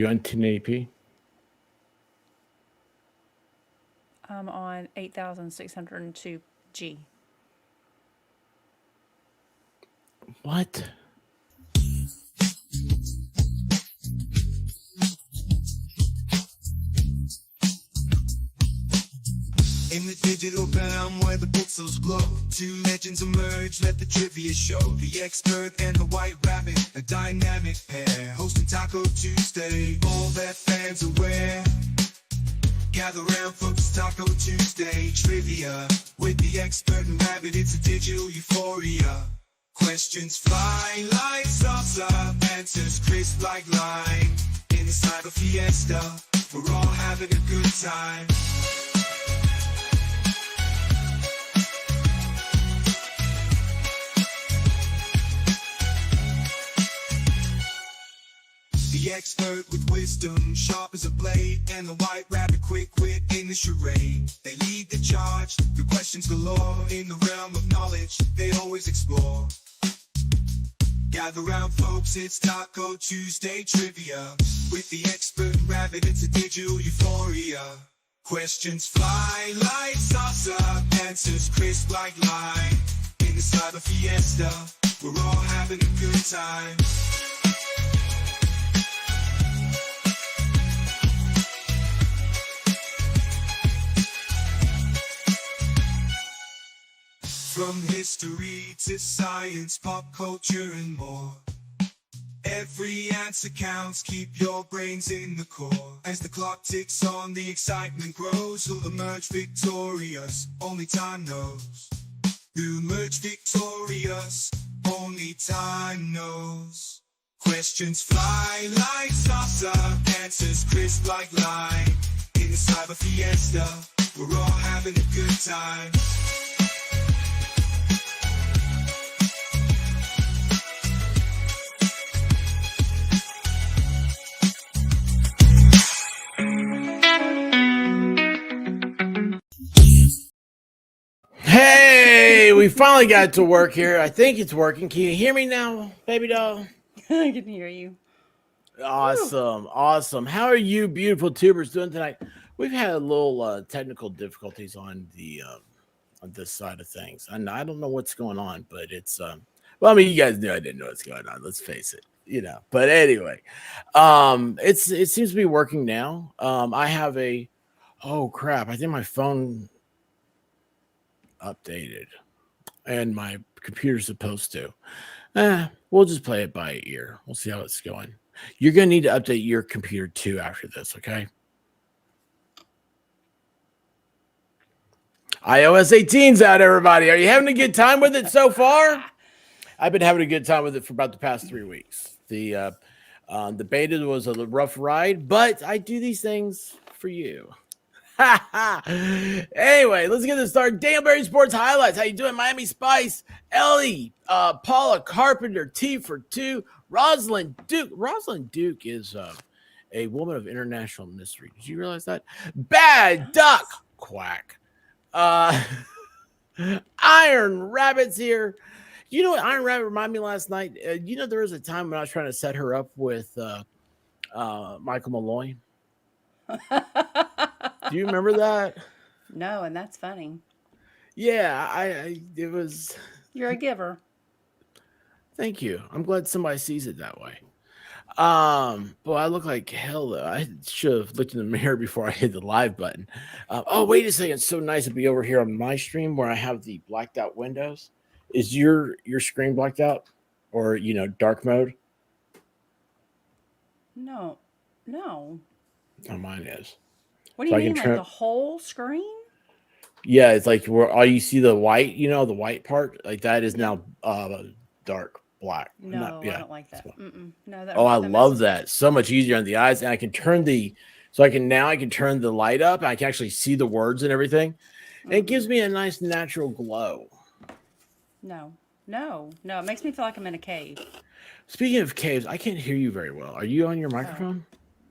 You on 1080p? I'm on 8602G. What? In the digital realm where the pixels glow, two legends emerge, let the trivia show. The expert and the white rabbit, a dynamic pair, hosting Taco Tuesday, all their fans aware. Gather round for this Taco Tuesday trivia. With the expert and rabbit, it's a digital euphoria. Questions fly like salsa, answers crisp like lime. In the cyber fiesta, we're all having a good time. The expert with wisdom, sharp as a blade, and the white rabbit quick wit in the charade. They lead the charge, the questions galore, in the realm of knowledge, they always explore. Gather round folks, it's Taco Tuesday trivia. With the expert and rabbit, it's a digital euphoria. Questions fly like salsa, answers crisp like lime. In the cyber fiesta, we're all having a good time. From history to science, pop culture and more. Every answer counts, keep your brains in the core. As the clock ticks on, the excitement grows. Who'll emerge victorious? Only time knows. Who'll emerge victorious? Only time knows. Questions fly like salsa, answers crisp like lime. In the cyber fiesta, we're all having a good time. Hey, we finally got to work here. I think it's working. Can you hear me now, baby doll? I can hear you. Awesome, awesome. How are you, beautiful tubers, doing tonight? We've had a little technical difficulties on this side of things, and I don't know what's going on, but it's well, I mean, you guys knew I didn't know what's going on. Let's face it, you know. But anyway, it seems to be working now. I have a oh crap! I think my phone updated, and my computer's supposed to. We'll just play it by ear. We'll see how it's going. You're going to need to update your computer too after this, okay? iOS 18's out, everybody. Are you having a good time with it so far? I've been having a good time with it for about the past 3 weeks. The beta was a rough ride, but I do these things for you. Anyway, let's get this started. Daleberry Sports Highlights. How you doing, Miami Spice? Ellie, Paula Carpenter, T for 2, Rosalind Duke. Rosalind Duke is a woman of international mystery. Did you realize that? Bad Duck Quack. Iron Rabbit's here. You know what Iron Rabbit reminded me last night? You know, there was a time when I was trying to set her up with Michael Malloy. Do you remember that? No, and that's funny. Yeah, I it was. You're a giver. Thank you. I'm glad somebody sees it that way. But I look like hell though. I should have looked in the mirror before I hit the live button. Oh, wait a second. It's so nice to be over here on my stream where I have the blacked out windows. Is your screen blacked out, or dark mode? No, no. Oh, mine is. What do So you I can mean, like turn. the whole screen? Yeah, it's like where all you see the white, the white part, like that is Yeah. now dark black. No, I Yeah. don't like that. No, Oh, I that love messes. that. So much easier on the eyes, and I can turn I can turn the light up. And I can actually see the words and everything. And it gives Mm-mm. me a nice natural glow. No, no. It makes me feel like I'm in a cave. Speaking of caves, I can't hear you very well. Are you on your Oh, microphone?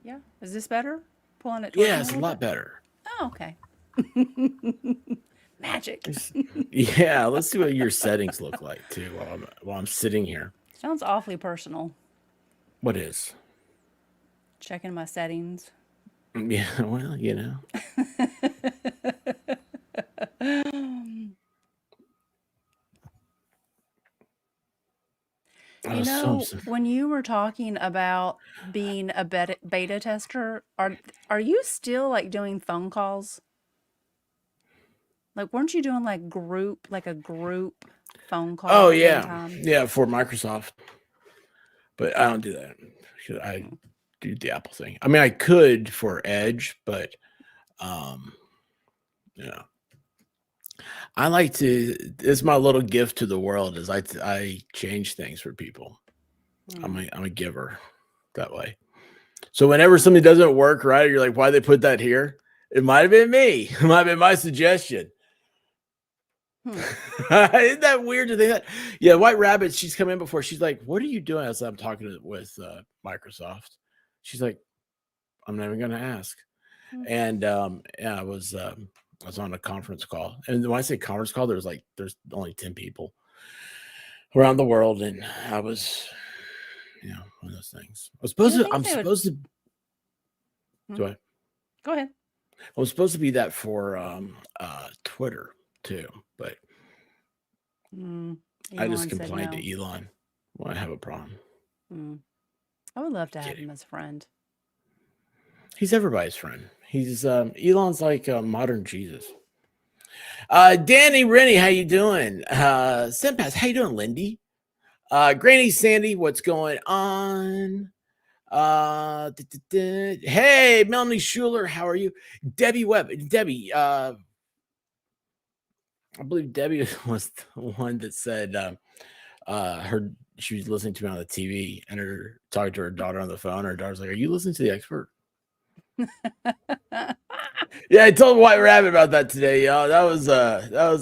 yeah. Is this better? Pulling it towards Yeah, me a it's a little lot bit. better. Oh, okay. Magic. Yeah, let's see what your settings look like too while I'm sitting here. Sounds awfully personal. What is? Checking my settings. Yeah, well, you know. You So know, when you were talking about being a beta tester, are you still like doing phone calls? Like, weren't you doing like a group phone oh call one yeah, time? yeah, for Microsoft, but I don't do that. I do the Apple thing. I mean, I could for Edge, but um, yeah, I like to. It's my little gift to the world. Is I change things for people. I'm a giver that way. So whenever something doesn't work right, you're like, why they put that here? It might have been me. It might have been my suggestion. Isn't that weird to think that? Yeah, White Rabbit, she's come in before. She's like, what are you doing? As I'm talking with Microsoft. She's like, I'm never going to ask. And yeah, I was on a conference call. And when I say conference call, there's only 10 people around the world. And I was, one of those things. I'm supposed to do I? Go ahead. I was supposed to be that for Twitter too, but I just Elon said complained no. to Elon when I have a problem. I would love to have him as a friend. He's everybody's friend. He's Elon's like modern Jesus. Danny Rennie, how you doing? Senpass, how you doing, Lindy? Granny Sandy, what's going on? Hey, Melanie Schuler, how are you? Debbie Webb, Debbie, I believe Debbie was the one that said she was listening to me on the TV and her talking to her daughter on the phone. Her daughter's like, "Are you listening to the expert?" Yeah, I told White Rabbit about that today, y'all. That was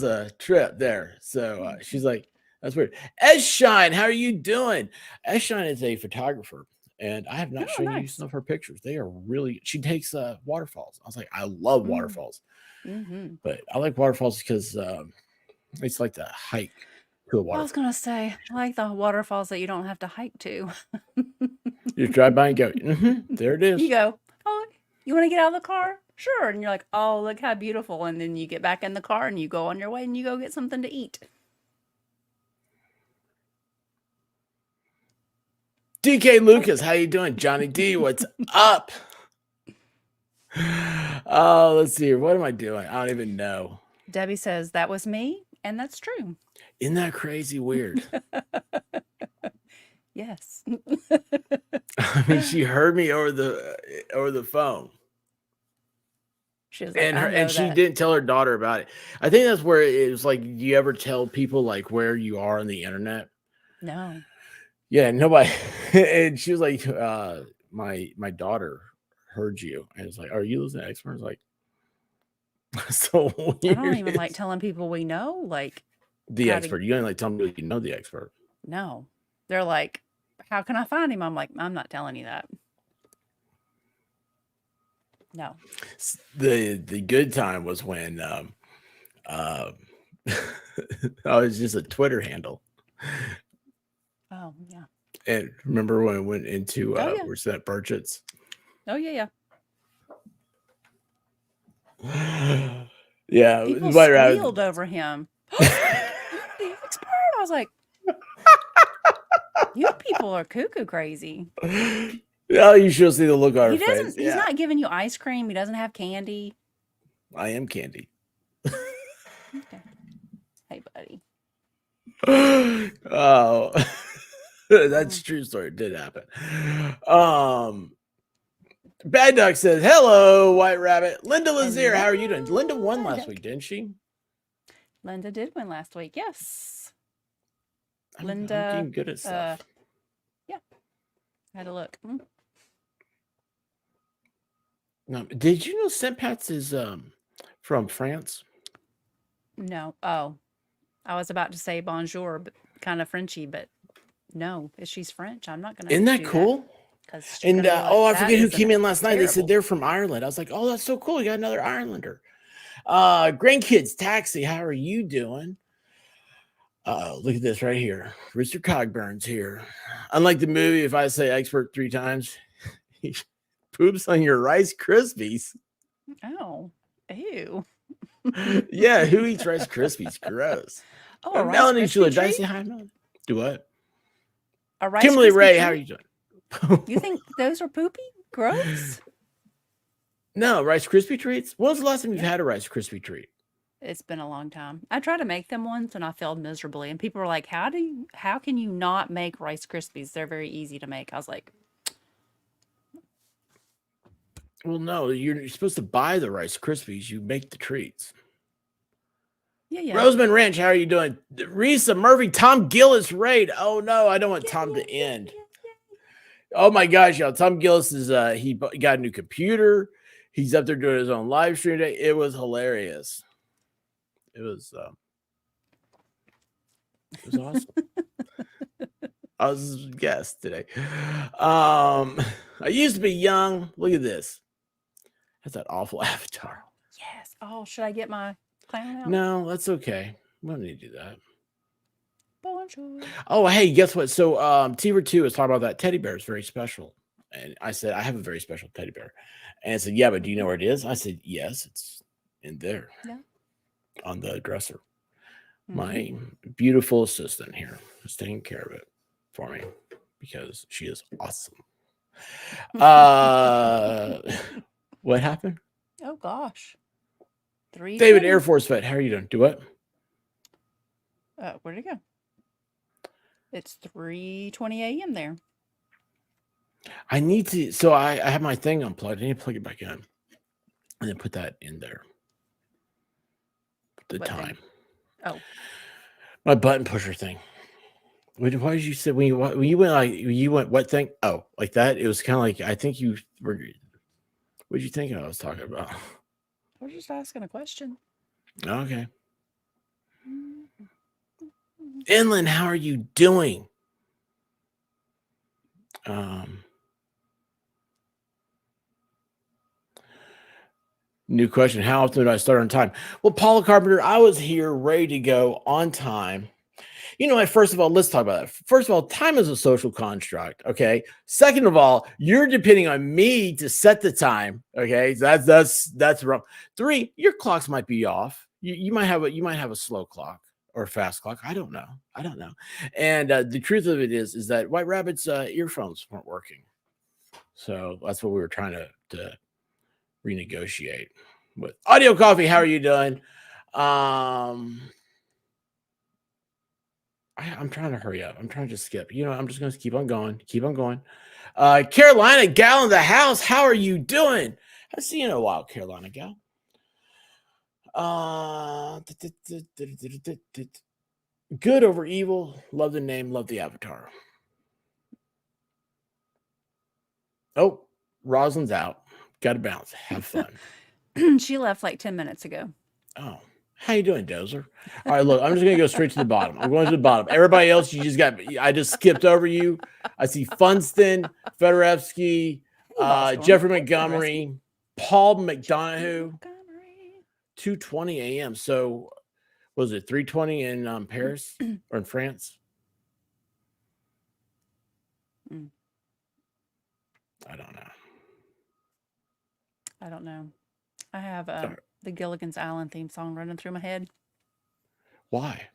a trip there. So she's like, "That's weird." Shine, how are you doing? Shine is a photographer, and I have not shown you some of her pictures. They are really. She takes waterfalls. I was like, I love waterfalls, but I like waterfalls because it's like the hike to a waterfall. I was gonna say, I like the waterfalls that you don't have to hike to. You drive by and go, there it is. You go, oh, you want to get out of the car? Sure. And you're like, oh, look how beautiful. And then you get back in the car and you go on your way and you go get something to eat. DK Lucas, how you doing? Johnny D, what's up? Oh, let's see here. What am I doing? I don't even know. Debbie says that was me, and that's true. Isn't that crazy weird? Yes. I mean, she heard me over the phone. She was like, and she didn't tell her daughter about it. I think that's where it was like, do you ever tell people like where you are on the internet? No. Yeah, nobody. And she was like, my daughter heard you, and it's like, are you listening to experts? Like, so weird. I don't even like telling people we know, like the expert. You don't like tell me you know the expert. No. They're like, how can I find him? I'm like, I'm not telling you that. No. The good time was when I was just a Twitter handle. Oh yeah. And remember when I went into we're set Burchett's? Oh yeah. Yeah. People squealed over him. The expert. I was like, you people are cuckoo crazy. Oh, you should see the look on her face. He's not giving you ice cream. He doesn't have candy. I am candy. Okay. Hey, buddy. Oh, that's a true story. It did happen. Bad Duck says, hello, White Rabbit. Linda Lazier, how are you doing? Linda won last week, didn't she? Linda did win last week. Yes. I'm getting good at stuff. Yeah. I had a look. No, did you know Senpats is from France? No. Oh, I was about to say bonjour, but kind of Frenchy, but no, she's French. I'm not gonna. Isn't that cool? And I forget who came in last night. They said they're from Ireland. I was like, oh, that's so cool. You got another Irelander. Grandkids Taxi, how are you doing? Look at this right here. Rooster Cogburn's here. Unlike the movie, if I say expert 3 times, poops on your Rice Krispies. Oh, ew. Yeah, who eats Rice Krispies? Gross. Oh, a Rice Melanie Schuler, Krispie did I say treat? hi, Melanie? Do what? A Rice Kimberly Krispie Ray, how are treat? you doing? You think those are poopy? Gross? No, Rice Krispie treats? When was the last time you've Yeah. had a Rice Krispie treat? It's been a long time. I tried to make them once and I failed miserably. And people were like, how can you not make Rice Krispies? They're very easy to make. I was like, Well, no, you're supposed to buy the Rice Krispies. You make the treats. yeah. Roseman Ranch, how are you doing? Risa Murphy, Tom Gillis raid. Oh no, I don't want Tom to end. Oh my gosh, y'all. Tom Gillis is he got a new computer. He's up there doing his own live stream today. It was hilarious. It was awesome. I was a guest today. I used to be young. Look at this. That's that awful avatar. Yes. Oh, should I get my clown out? No, that's okay. We don't need to do that. Bonjour. Oh, hey, guess what? So T2 was talking about that teddy bear is very special. And I said, I have a very special teddy bear. And I said, yeah, but do you know where it is? I said, yes, it's in there. Yeah. On the dresser. Mm-hmm. My beautiful assistant here is taking care of it for me because she is awesome. What happened? Oh gosh. David Air Force Vet, how are you doing? Do what? Where'd it go? It's 3:20 a.m. there. I need to. So I have my thing unplugged. I need to plug it back in, and then put that in there. The What time. thing? Oh, my button pusher thing. Why did you say when you went what thing? Oh, like that. It was kind of like I think you were. What did you think I was talking about? I was just asking a question. Okay. Inland, how are you doing? New question. How often do I start on time? Well, Paula Carpenter, I was here ready to go on time. You know what? First of all, let's talk about that. First of all, time is a social construct. Okay. Second of all, you're depending on me to set the time. Okay. That's wrong. 3, your clocks might be off. You might have a slow clock or a fast clock. I don't know. And the truth of it is that White Rabbit's earphones weren't working. So that's what we were trying to renegotiate with Audio Coffee. How are you doing? I'm trying to hurry up. I'm trying to just skip. I'm just going to keep on going. Carolina Gal in the house. How are you doing? I've seen you in a while, Carolina Gal. Good over evil. Love the name. Love the avatar. Oh, Rosalind's out. Got to bounce. Have fun. She left like 10 minutes ago. Oh, how you doing, Dozer? All right, look, I'm just going to go straight to the bottom. I'm going to the bottom. Everybody else, I just skipped over you. I see Funston, Fedorevsky, Jeffrey Montgomery, Paul McDonough, 2:20 a.m. So, was it 3:20 in Paris or in France? I don't know. I have the Gilligan's Island theme song running through my head. Why?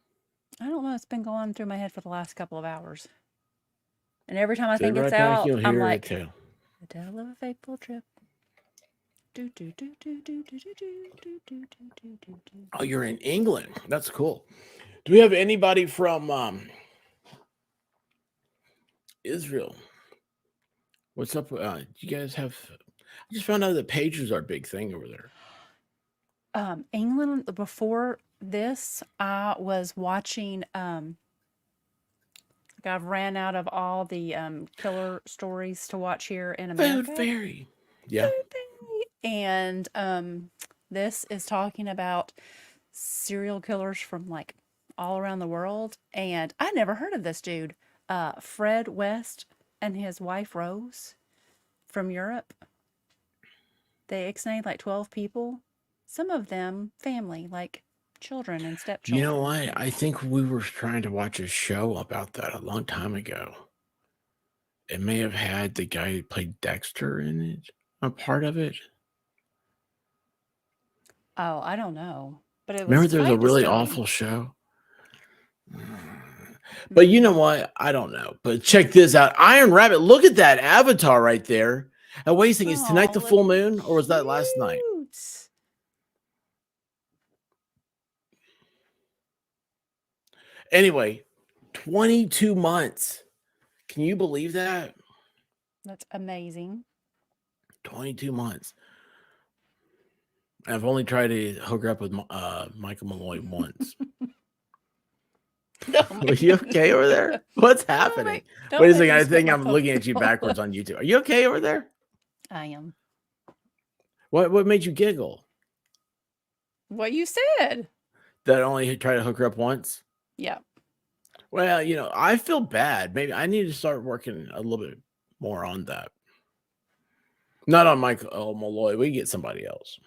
I don't know. It's been going through my head for the last couple of hours. And every time I think it's out, I'm like, the tale of a fateful trip. Oh, you're in England. That's cool. Do we have anybody from Israel? What's up? Do you guys have? I just found out that pagers are a big thing over there. England. Before this, I was watching. I've ran out of all the killer stories to watch here in America. Food Fairy. Yeah. And this is talking about serial killers from like all around the world. And I never heard of this dude, Fred West and his wife Rose from Europe. They ixnayed like 12 people. Some of them family, like children and stepchildren. You know what? I think we were trying to watch a show about that a long time ago. It may have had the guy who played Dexter in it. a part of it? Oh, I don't know. But it Remember was there was a quite really disturbing. awful show? But you know what? I don't know. But check this out. Iron Rabbit, look at that avatar right there. And what do you think? Is tonight the Oh, full moon or was that last night? cute. Anyway, 22 months. Can you believe that? That's amazing. 22 months. I've only tried to hook her up with Michael Malloy once. Don't Are you okay over there? What's happening? Wait a second. I think I'm looking at you backwards on YouTube. Are you okay over there? I am. What made you giggle? What you said. That I only tried to hook her up once? Yeah. Well, I feel bad. Maybe I need to start working a little bit more on that. Not on Michael Malloy. We get somebody else.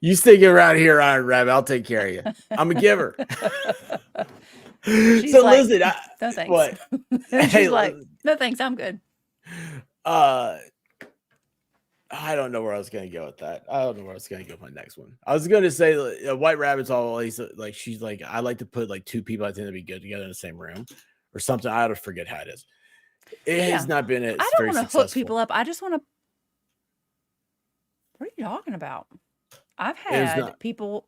You stick around here, Iron Rabbit. I'll take care of you. I'm a giver. She's So like, listen, no thanks. what? She's Hey, like, no thanks, I'm good. I don't know where I was gonna go with that. I don't know where I was gonna go with my next one. I was gonna say White Rabbit's always like she's like I like to put like two people I think that'd be good together in the same room or something. I don't forget how it is. It has not been as I very don't want to successful. hook people up. I just want to. What are you talking about? I've had people.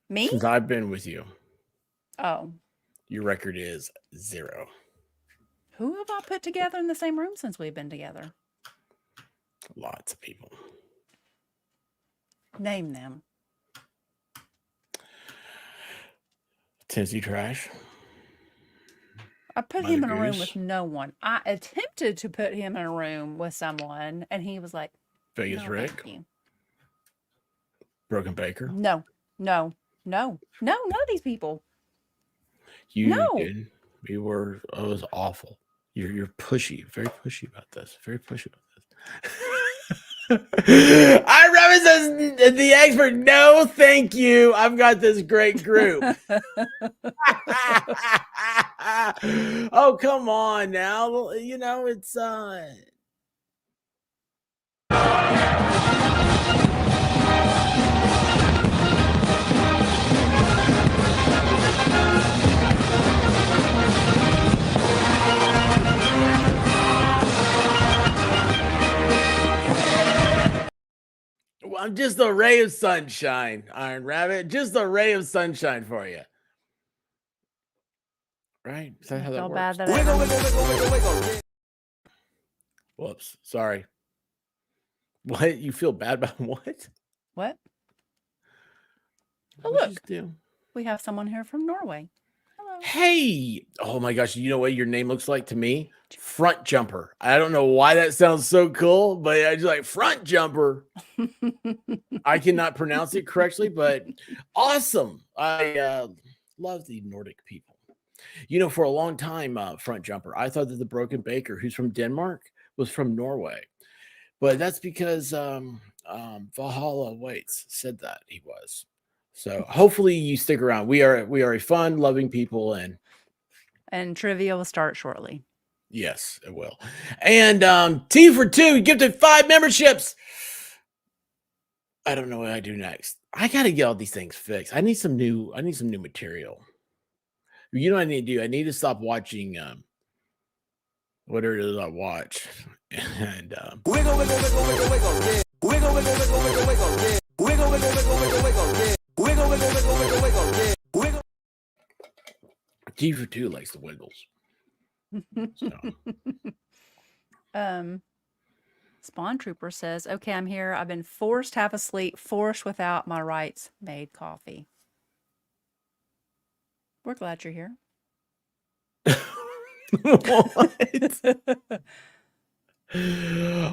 Me? Since I've been with you. Oh. Your record is 0. Who have I put together in the same room since we've been together? Lots of people. Name them. Tennessee Trash. I put him in a room with no one. I attempted to put him in a room with someone, and he was like, Vegas no, Rick. thank you. Broken Baker. No. None of these people. You did. You were. It was awful. You're pushy. Very pushy about this. Very pushy about this. I represent the expert. No, thank you. I've got this great group. Oh, come on now. It's well, I'm just a ray of sunshine, Iron Rabbit. Just a ray of sunshine for you. Right? Is that how that works? Bad that Whoops. Sorry. What? You feel bad about what? What? Oh, What'd look. you do? We have someone here from Norway. Hello. Hey. Oh my gosh. You know what your name looks like to me? Front Jumper. I don't know why that sounds so cool, but I just like Front Jumper. I cannot pronounce it correctly, but awesome. I love the Nordic people. For a long time, Front Jumper, I thought that the Broken Baker, who's from Denmark, was from Norway. But that's because Valhalla Waits said that he was. So hopefully you stick around. We are a fun, loving people, and trivia will start shortly. Yes, it will. And T for 2 gifted 5 memberships. I don't know what I do next. I gotta get all these things fixed. I need some new material. You know what I need to do? I need to stop watching whatever it is I watch. And wiggle, wiggle, wiggle, wiggle, wiggle, yeah. Wiggle, wiggle, wiggle, wiggle, wiggle, yeah. Wiggle, wiggle, wiggle, wiggle, wiggle, yeah. Wiggle, wiggle, wiggle, wiggle, wiggle, yeah. Wiggle. G for 2 likes the wiggles. So. Spawn Trooper says, okay, I'm here. I've been forced half asleep, forced without my rights made coffee. We're glad you're here. What?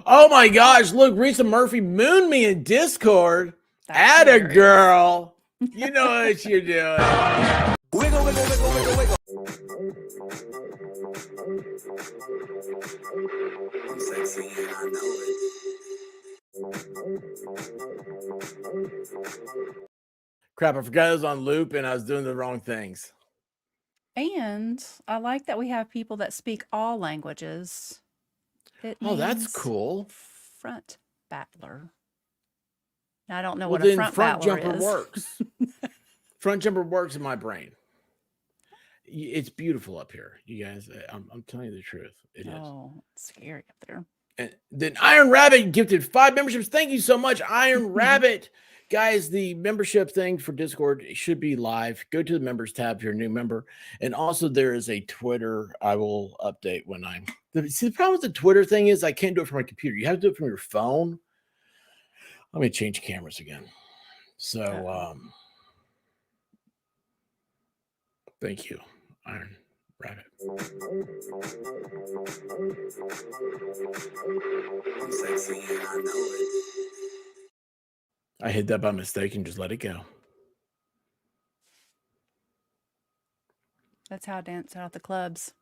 Oh my gosh, look, Risa Murphy mooned me in Discord. Atta girl. You know what you're doing. Wiggle, wiggle, wiggle, wiggle, wiggle. I'm sexy and I know it. Crap, I forgot I was on loop and I was doing the wrong things. And I like that we have people that speak all languages It Oh, that's means cool. front battler. Now, I don't know Well, what a then front front battler jumper is. works. Front jumper works in my brain. It's beautiful up here, you guys. I'm telling you the truth. It is. Oh, it's scary up there. And then Iron Rabbit gifted 5 memberships. Thank you so much, Iron Rabbit. Guys, the membership thing for Discord should be live. Go to the members tab if you're a new member. And also, there is a Twitter I will update when I'm. See, the problem with the Twitter thing is I can't do it from my computer. You have to do it from your phone. Let me change cameras again. So, thank you, Iron Rabbit. I'm sexy and I know it. I hit that by mistake and just let it go. That's how I dance out at the clubs.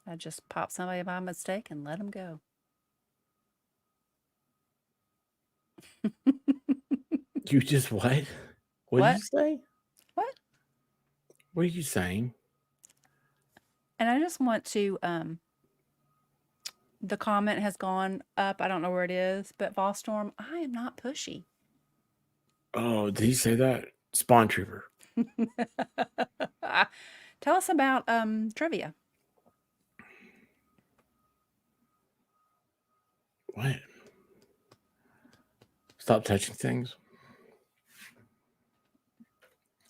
I just pop somebody by mistake and let them go. You just what? What did you say? What? What are you saying? And I just want to, the comment has gone up. I don't know where it is, but Volstorm, I am not pushy. Oh, did he say that? Spawn Trooper. Tell us about trivia. What? Stop touching things.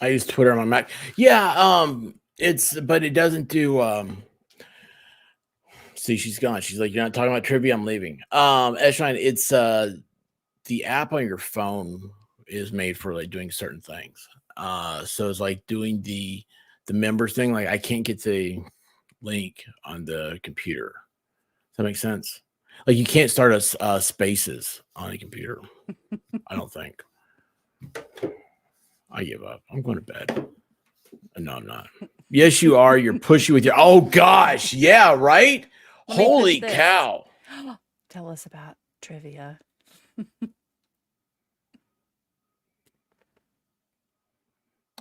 I use Twitter on my Mac. Yeah, but it doesn't do see, she's gone. She's like, you're not talking about trivia, I'm leaving. Eshine, it's the app on your phone is made for like doing certain things. So it's like doing the members thing. Like I can't get the link on the computer. Does that make sense? Like you can't start a spaces on a computer. I don't think. I give up. I'm going to bed. No, I'm not. Yes, you are. You're pushy with your. Oh gosh, yeah, right. Holy cow! Tell us about trivia.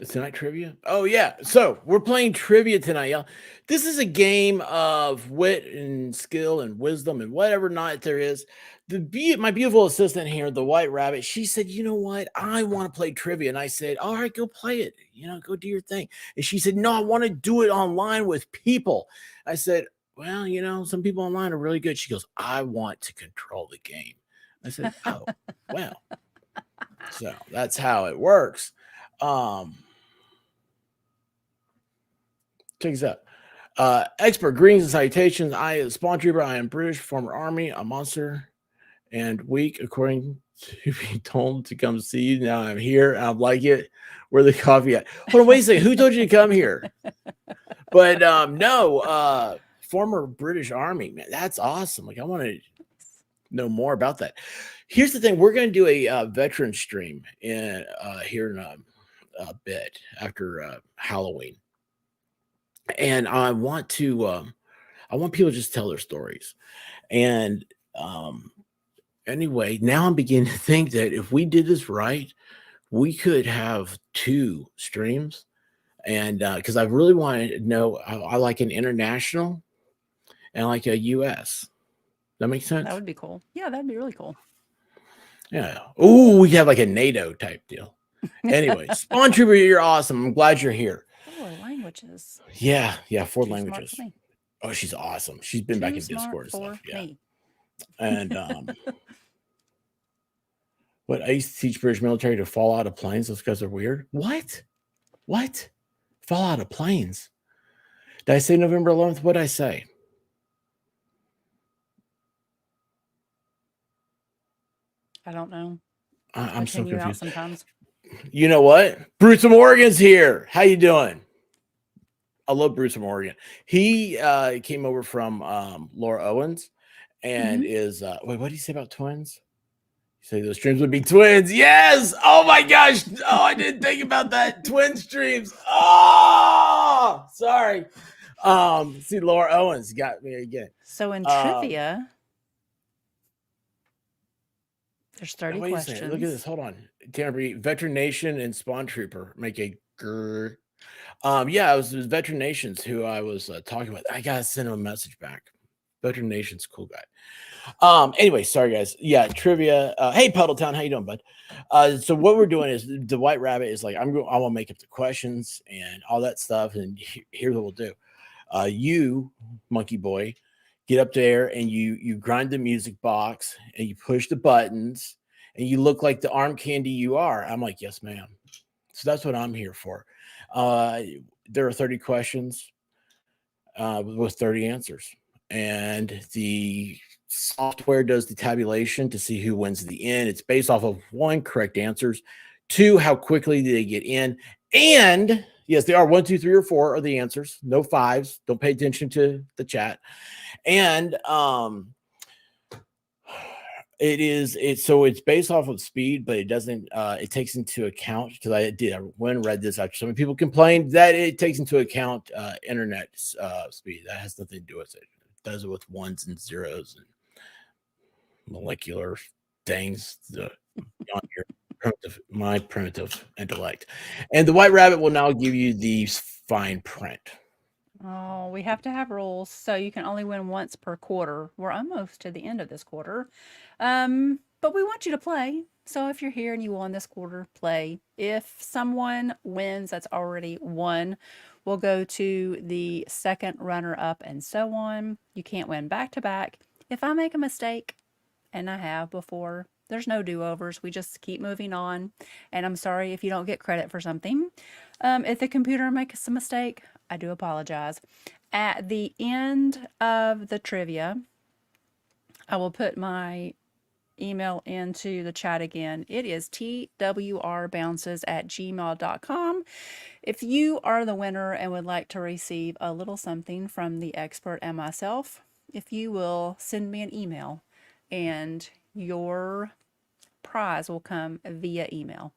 It's tonight trivia. Oh yeah, so we're playing trivia tonight, y'all. This is a game of wit and skill and wisdom and whatever not there is. My beautiful assistant here, the White Rabbit, she said, "You know what? I want to play trivia," and I said, "All right, go play it. Go do your thing." And she said, "No, I want to do it online with people." I said, "Well, some people online are really good." She goes, "I want to control the game." I said, "Oh, well." So that's how it works. Check this out. Expert greetings and salutations. I am Spawn Trooper. I am British, former army, a monster, and weak, according to being told to come see you. Now I'm here. I like it. Where the coffee at? Hold on, wait a second. Who told you to come here? But no, former British Army, man. That's awesome. Like I want to know more about that. Here's the thing. We're going to do a veteran stream here in a bit after Halloween. And I want people to just tell their stories. And anyway, now I'm beginning to think that if we did this right, we could have 2 streams. And because I really want to know, I like an international and like a US. That makes sense? That would be cool. Yeah, that'd be really cool. Yeah. Oh, we have like a NATO type deal. Anyway, Spawn Trooper, you're awesome. I'm glad you're here. 4 languages. Yeah, 4 Too smart languages. for me. Oh, she's awesome. She's been back in Discord and stuff. Yeah. Me. And what, I used to teach British military to fall out of planes. Those guys are weird. What? Fall out of planes? Did I say November 11th? What did I say? I don't know. I'm so you out confused. sometimes. You know what? Bruce from Oregon's here. How you doing? I love Bruce from Oregon. He came over from Laura Owens and is wait, what did he say about twins? You say those streams would be twins. Yes. Oh my gosh. Oh, I didn't think about that. Twin streams. Oh, sorry. See, Laura Owens got me again. So in trivia, there's 30 wait questions. a second. Look at this. Hold on. Tammy, Veteran Nation and Spawn Trooper make a grrr. Yeah, it was Veteran Nations who I was talking about. I gotta send him a message back. Veteran Nation's cool guy. Anyway, sorry guys. Yeah, trivia. Hey Puddletown, how you doing, bud? So what we're doing is the White Rabbit is like I will make up the questions and all that stuff, and here's what we'll do. You, monkey boy, get up there and you grind the music box and you push the buttons and you look like the arm candy you are. I'm like, yes, ma'am. So that's what I'm here for. There are 30 questions with 30 answers, and the software does the tabulation to see who wins at the end. It's based off of 1, correct answers, 2, how quickly they get in, and yes, they are 1, 2, 3, or 4 are the answers. No 5s. Don't pay attention to the chat. And it's based off of speed, but it doesn't it takes into account, because I went and read this after some people complained that it takes into account internet speed. That has nothing to do with it. It does it with 1s and 0s and molecular things on my primitive intellect. And the White Rabbit will now give you the fine print. Oh, we have to have rules, so you can only win once per quarter. We're almost to the end of this quarter. But we want you to play. So if you're here and you won this quarter, play. If someone wins that's already won, we'll go to the second runner-up and so on. You can't win back-to-back. If I make a mistake, and I have before, there's no do-overs. We just keep moving on. And I'm sorry if you don't get credit for something. If the computer makes a mistake, I do apologize. At the end of the trivia, I will put my email into the chat again. It is twrbounces@gmail.com. If you are the winner and would like to receive a little something from the expert and myself, if you will send me an email, and your prize will come via email.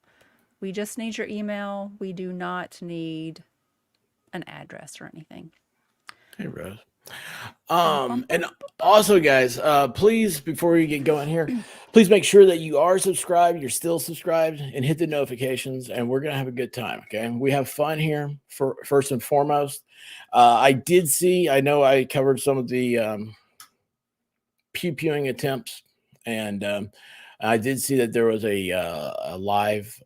We just need your email. We do not need an address or anything. Hey, Rose. And also, guys, please, before we get going here, please make sure that you are subscribed, you're still subscribed, and hit the notifications, and we're going to have a good time, okay? We have fun here, for first and foremost. I know I covered some of the pew-pewing attempts, and I did see that there was a live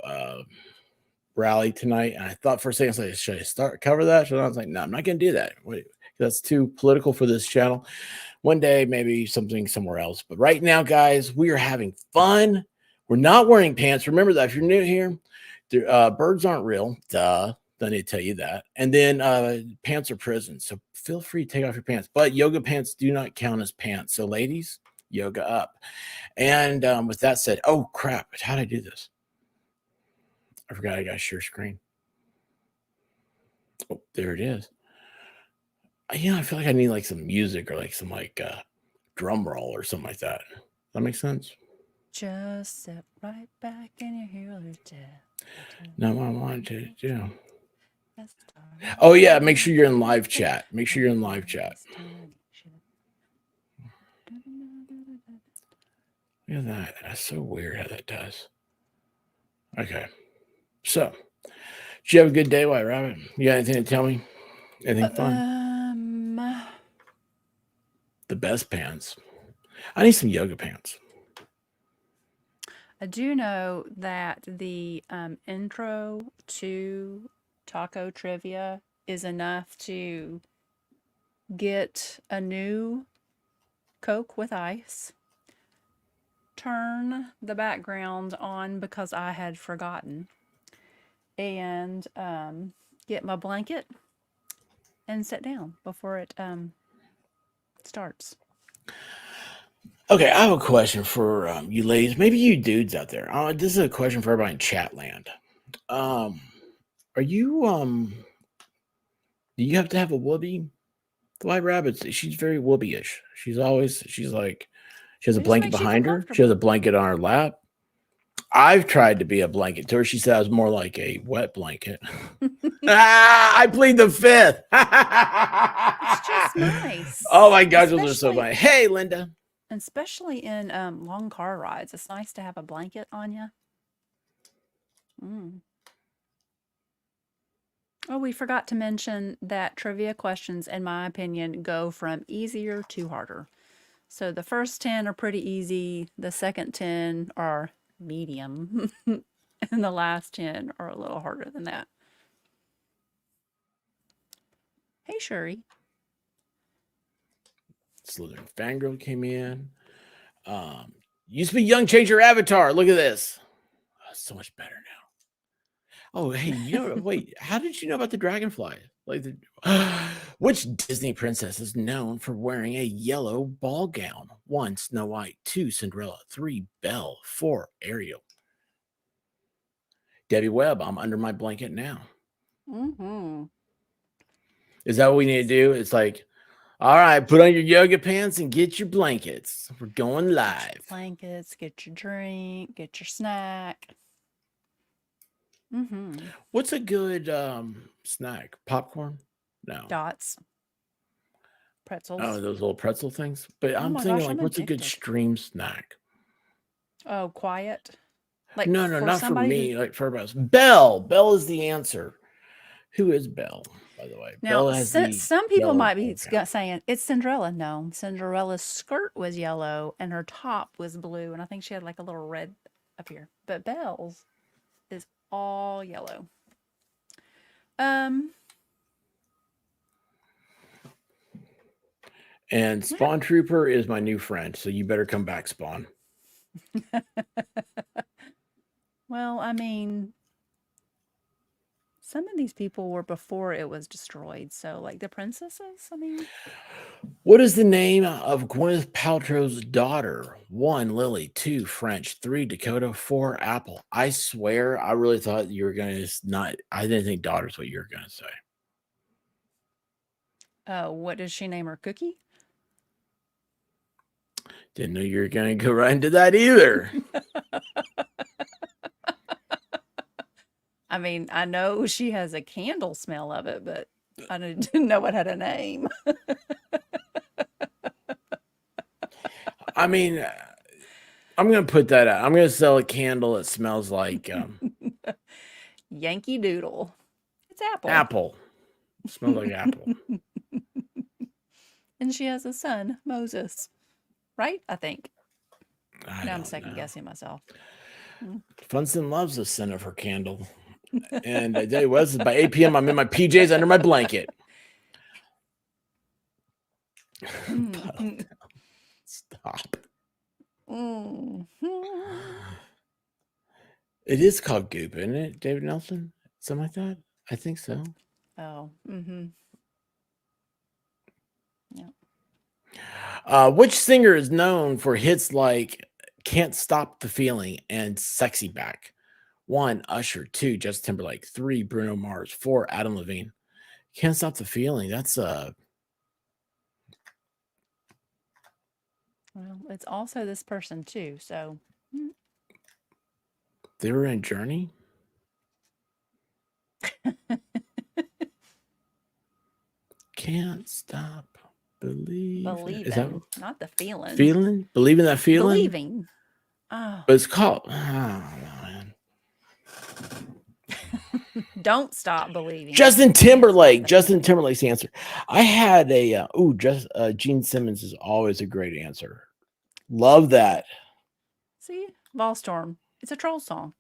rally tonight, and I thought for a second, I was like, should I cover that? So I was like, no, I'm not going to do that. Wait, that's too political for this channel. One day, maybe something somewhere else. But right now, guys, we are having fun. We're not wearing pants. Remember that if you're new here, birds aren't real. Duh. Don't need to tell you that. And then pants are prison. So feel free to take off your pants. But yoga pants do not count as pants. So ladies, yoga up. And with that said, oh, crap. How did I do this? I forgot I got share screen. Oh, there it is. I feel like I need like some music or like some drum roll or something like that. Does that make sense? Just sit right back and you hear the death. No, I want to do. Oh yeah, make sure you're in live chat. Make sure you're in live chat. Look at that. That's so weird how that does. Okay. So, did you have a good day, White Rabbit? You got anything to tell me? Anything fun? The best pants. I need some yoga pants. I do know that the intro to Taco Trivia is enough to get a new Coke with ice, turn the background on because I had forgotten, and get my blanket and sit down before it starts. Okay, I have a question for you ladies, maybe you dudes out there. This is a question for everybody in chat land. Are you do you have to have a whoopee? The White Rabbit, she's very whoopee-ish. She's like, she has a blanket behind her. She has a blanket on her lap. I've tried to be a blanket to her. She said I was more like a wet blanket. I plead the fifth. It's just nice. Oh my gosh, those are so funny. Hey, Linda. Especially in long car rides, it's nice to have a blanket on you. Oh, we forgot to mention that trivia questions, in my opinion, go from easier to harder. So the first 10 are pretty easy, the second 10 are medium, and the last 10 are a little harder than that. Hey, Shuri. Slytherin fangirl came in. Used to be young, change your avatar. Look at this. Oh, so much better now. Oh, hey, wait, how did you know about the dragonfly? Like, which Disney princess is known for wearing a yellow ball gown? 1, Snow White. 2, Cinderella. 3, Belle. 4, Ariel. Debbie Webb, I'm under my blanket now. Mm-hmm. Is that what we need to do? It's like, all right, put on your yoga pants and get your blankets. We're going live. Blankets, get your drink, get your snack. Mm-hmm. What's a good snack? Popcorn? No. Dots. Pretzels. Oh, those little pretzel things. But Oh I'm my thinking, gosh, like, I'm what's a good addicted. stream snack? Oh, quiet. Like No, for not for somebody who me. Like for everybody else. Belle. Belle is the answer. Who is Belle, by the way? now Belle has the some people yellow might be ball gown. saying it's Cinderella. No, Cinderella's skirt was yellow and her top was blue, and I think she had like a little red up here. But Belle's is all yellow. And Spawn Trooper is my new friend, so you better come back, Spawn. Well, I mean, some of these people were before it was destroyed. So, like the princesses, I mean, What is the name of Gwyneth Paltrow's daughter? 1, Lily. 2, French. 3, Dakota. 4, Apple. I swear, I really thought you were going to not. I didn't think daughter's what you were going to say. what does she name her? Cookie? Didn't know you were going to go right into that either. I mean, I know she has a candle smell of it, but I didn't know it had a name. I mean, I'm going to put that out. I'm going to sell a candle that smells like Yankee Doodle. It's Apple. apple. It smells like apple. And she has a son, Moses. Right? I think. I Now I'm don't second know. guessing myself. Funston loves the scent of her candle. And I tell you what, this is by 8 p.m. I'm in my PJs under my blanket. Stop. It is called Goop, isn't it, David Nelson? Something like that? I think so. Oh, yeah. Which singer is known for hits like Can't Stop the Feeling and Sexy Back? 1, Usher. 2, Justin Timberlake. 3, Bruno Mars. 4, Adam Levine. Can't Stop the Feeling. That's Well, it's also this person too, so they were in Journey. Can't stop believing. Is that not the feeling. feeling? Believing that feeling? Believing. Oh. But it's called. Oh, man. Don't stop believing. Justin Timberlake. Justin Timberlake's the answer. I had a Gene Simmons is always a great answer. Love that. See, Volstorm. It's a troll song.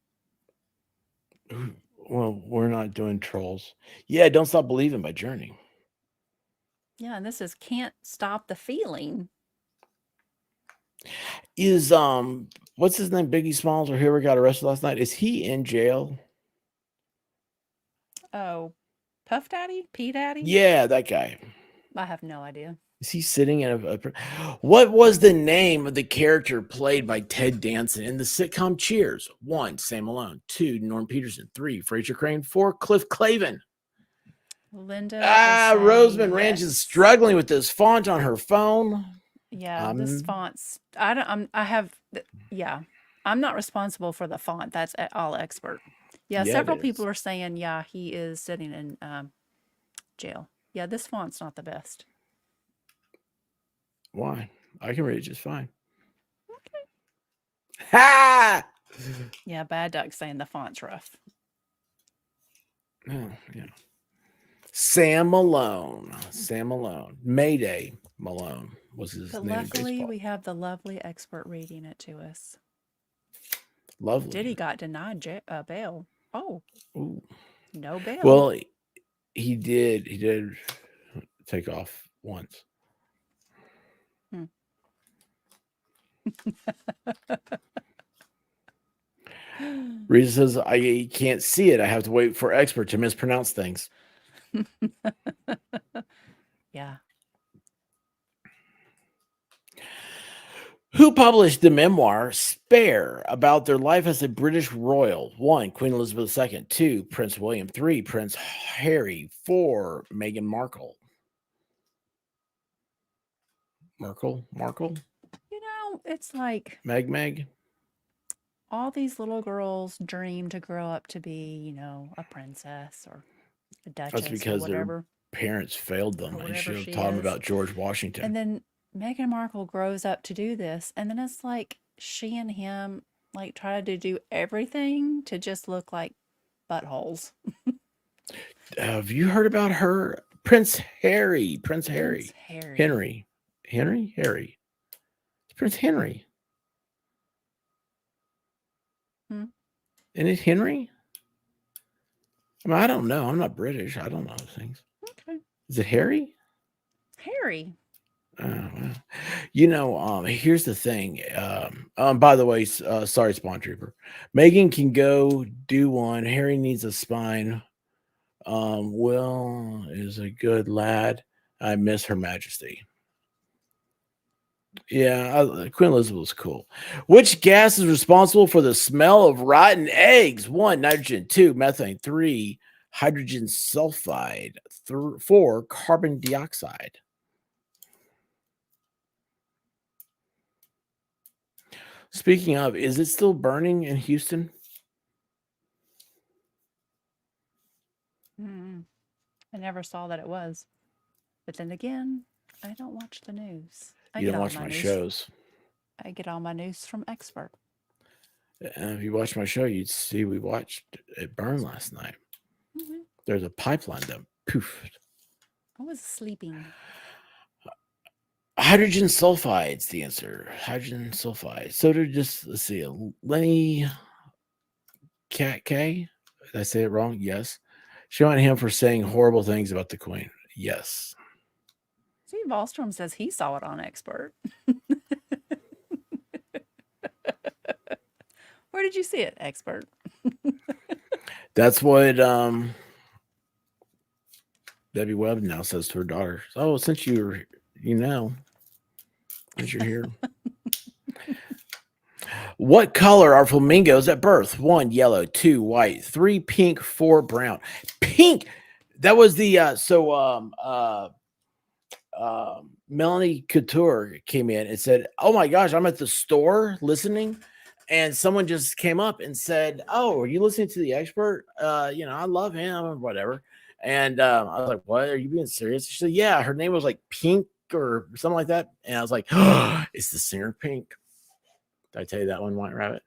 Well, we're not doing Trolls. Yeah, Don't Stop Believing by Journey. Yeah, and this is Can't Stop the Feeling. Is what's his name? Biggie Smalls or whoever got arrested last night? Is he in jail? Oh, Puff Daddy? P Daddy? Yeah, that guy. I have no idea. Is he sitting in a what was the name of the character played by Ted Danson in the sitcom Cheers? 1, Sam Malone. 2, Norm Peterson. 3, Fraser Crane. 4, Cliff Clavin. Linda. Roseman Ranch is struggling with this font on her phone. Yeah, this font's. I'm not responsible for the font. That's all expert. Yeah, several people are saying, yeah, he is sitting in jail. Yeah, this font's not the best. Why? I can read it just fine. Okay. Ha! Yeah, Bad Duck saying the font's rough. Oh, yeah. Sam Malone. Sam Malone. Mayday Malone was his But name in luckily, baseball. we have the lovely expert reading it to us. Lovely. Diddy got denied bail. Oh, Ooh. no bail. Well, he did. He did take off once. Rita says, I can't see it. I have to wait for expert to mispronounce things. Yeah. Who published the memoir Spare about their life as a British royal? 1. Queen Elizabeth II. 2. Prince William. 3. Prince Harry. 4. Meghan Markle. Markle? You know, it's like Meg? all these little girls dream to grow up to be, you know, a princess or a That's duchess or because their whatever. parents failed them Or and whatever should have she taught them is. about George Washington. And then Meghan Markle grows up to do this, and then it's like she and him like try to do everything to just look like buttholes. Have you heard about her? Prince Harry. Prince Harry. Henry. Harry. It's Prince Henry. Isn't it Henry? I mean, I don't know. I'm not British. I don't know those things. Okay. Is it Harry? Harry. Well. You know, here's the thing. By the way, sorry, Spawn Trooper. Megan can go do one. Harry needs a spine. Will is a good lad. I miss Her Majesty. Yeah, Queen Elizabeth was cool. Which gas is responsible for the smell of rotten eggs? 1. Nitrogen. 2. Methane. 3. Hydrogen sulfide. 4. Carbon dioxide. Speaking of, is it still burning in Houston? I never saw that it was. But then again, I don't watch the news. You don't watch my shows. I get all my news from expert. If you watch my show, you'd see we watched it burn last night. There's a pipeline that poofed. I was sleeping. Hydrogen sulfide's the answer. Hydrogen sulfide. So to just, let's see, Lenny Cat K. Did I say it wrong? Yes. Showing him for saying horrible things about the Queen. Yes. Steve Wallstrom says he saw it on Expert. Where did you see it, Expert? That's what Debbie Webb now says to her daughter. Oh, since you're here. What color are flamingos at birth? 1, yellow. 2, white. 3, pink. 4, brown. Pink. That was the Melanie Couture came in and said, "Oh my gosh, I'm at the store listening." And someone just came up and said, "Oh, are you listening to the expert? I love him or whatever." And I was like, "What? Are you being serious?" She said, "Yeah, her name was like Pink or something like that." And I was like, "Oh, it's the singer Pink." Did I tell you that one, White Rabbit?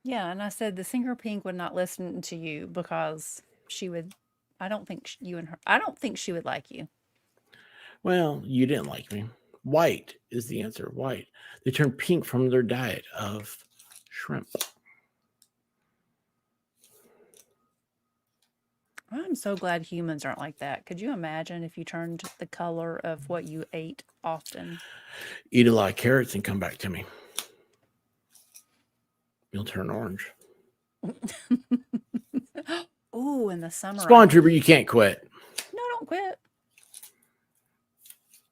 Yeah, and I said the singer Pink would not listen to you because she would. I don't think she would like you. Well, you didn't like me. White is the answer. White. They turn pink from their diet of shrimp. I'm so glad humans aren't like that. Could you imagine if you turned the color of what you ate often? Eat a lot of carrots and come back to me. You'll turn orange. Ooh, in the summer. Spawn Trooper, you can't quit. No, don't quit.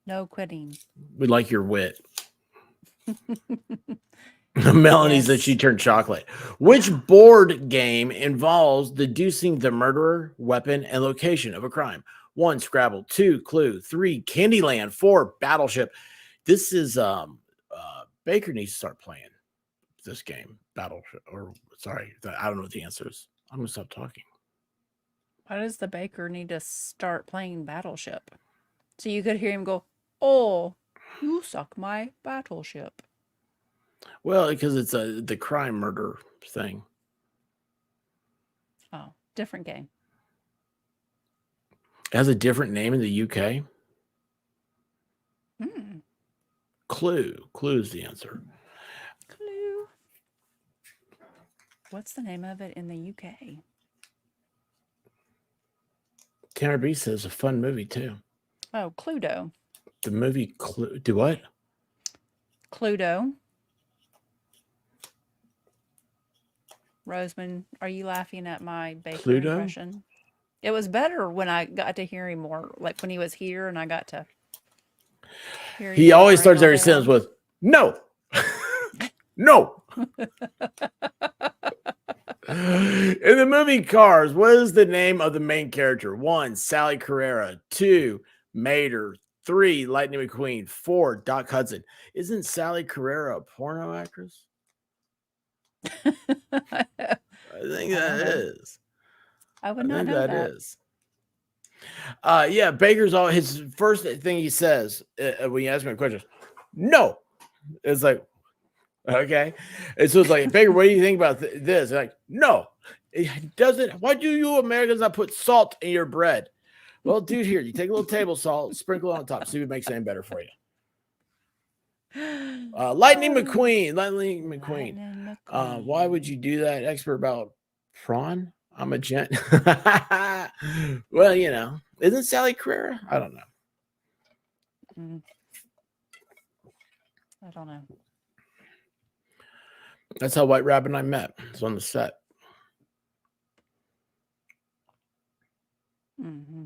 No quitting. We like your wit. Melanie said she turned chocolate. Which board game involves deducing the murderer, weapon, and location of a crime? 1, Scrabble. 2, Clue. 3, Candyland. 4, Battleship. This is Baker needs to start playing this game. Battleship. Or sorry, I don't know what the answer is. I'm gonna stop talking. Why does the baker need to start playing Battleship? So you could hear him go, "Oh, you suck my battleship." Well, because it's the crime murder thing. Oh, different game. It has a different name in the UK. Hmm. Clue. Clue is the answer. Clue. What's the name of it in the UK? Tanner B says a fun movie too. Oh, Cluedo. The movie Clue. Do what? Cluedo. Roseman, are you laughing at my Baker Cluedo? impression? It was better when I got to hear him more, like when he was here and I got to hear He always starts yammering every all sentence day. with no. No. In the movie Cars, what is the name of the main character? 1, Sally Carrera. 2, Mater. 3, Lightning McQueen. 4, Doc Hudson. Isn't Sally Carrera a porno actress? I think I that don't know. is. I would I not think know that that. is. Yeah, Baker's all his first thing he says when you ask him a question. No, it's like okay, and so it's like Baker. What do you think about this? Like, no, it doesn't. Why do you Americans not put salt in your bread? Well, dude, here you take a little table salt, sprinkle it on top, see if it makes anything better for you. Lightning McQueen. Lightning McQueen. Lightning Why would McQueen. you do that? Expert about prawn? I'm a gent. Well, you know, isn't Sally Carrera? I don't know. I don't know. That's how White Rabbit and I met. It's on the set. Mm-hmm.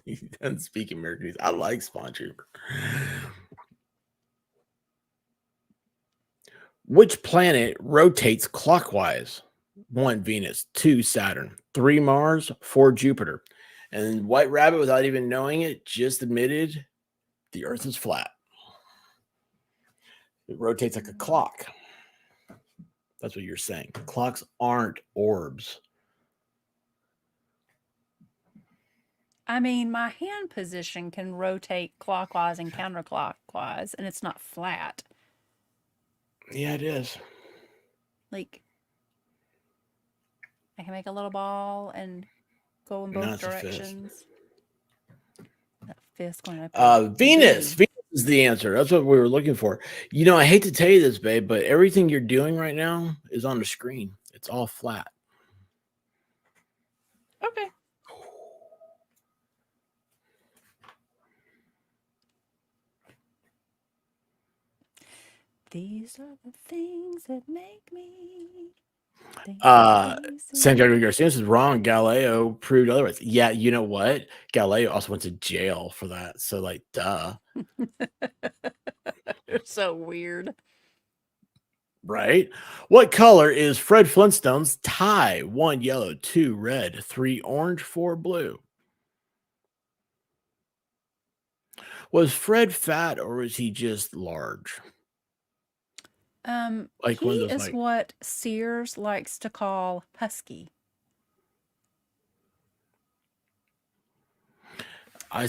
He doesn't speak American. I like SpongeBob. Which planet rotates clockwise? 1, Venus. 2, Saturn. 3, Mars. 4, Jupiter. And White Rabbit, without even knowing it, just admitted the Earth is flat. It rotates like a clock. That's what you're saying. Clocks aren't orbs. I mean, my hand position can rotate clockwise and counterclockwise, and it's not flat. Yeah, it is. Like, I can make a little ball and go in both No, it's a fist. directions. That fist going up. Venus. Venus is the answer. That's what we were looking for. You know, I hate to tell you this, babe, but everything you're doing right now is on the screen. It's all flat. Okay. These are the things that make me. Santiago Garcia is wrong. Galileo proved otherwise. Yeah, you know what? Galileo also went to jail for that. So, like, duh. They're so weird. Right? What color is Fred Flintstone's tie? 1, yellow. 2, red. 3, orange. 4, blue. Was Fred fat or was he just large? Like He one of those, is like, what Sears likes to call husky. I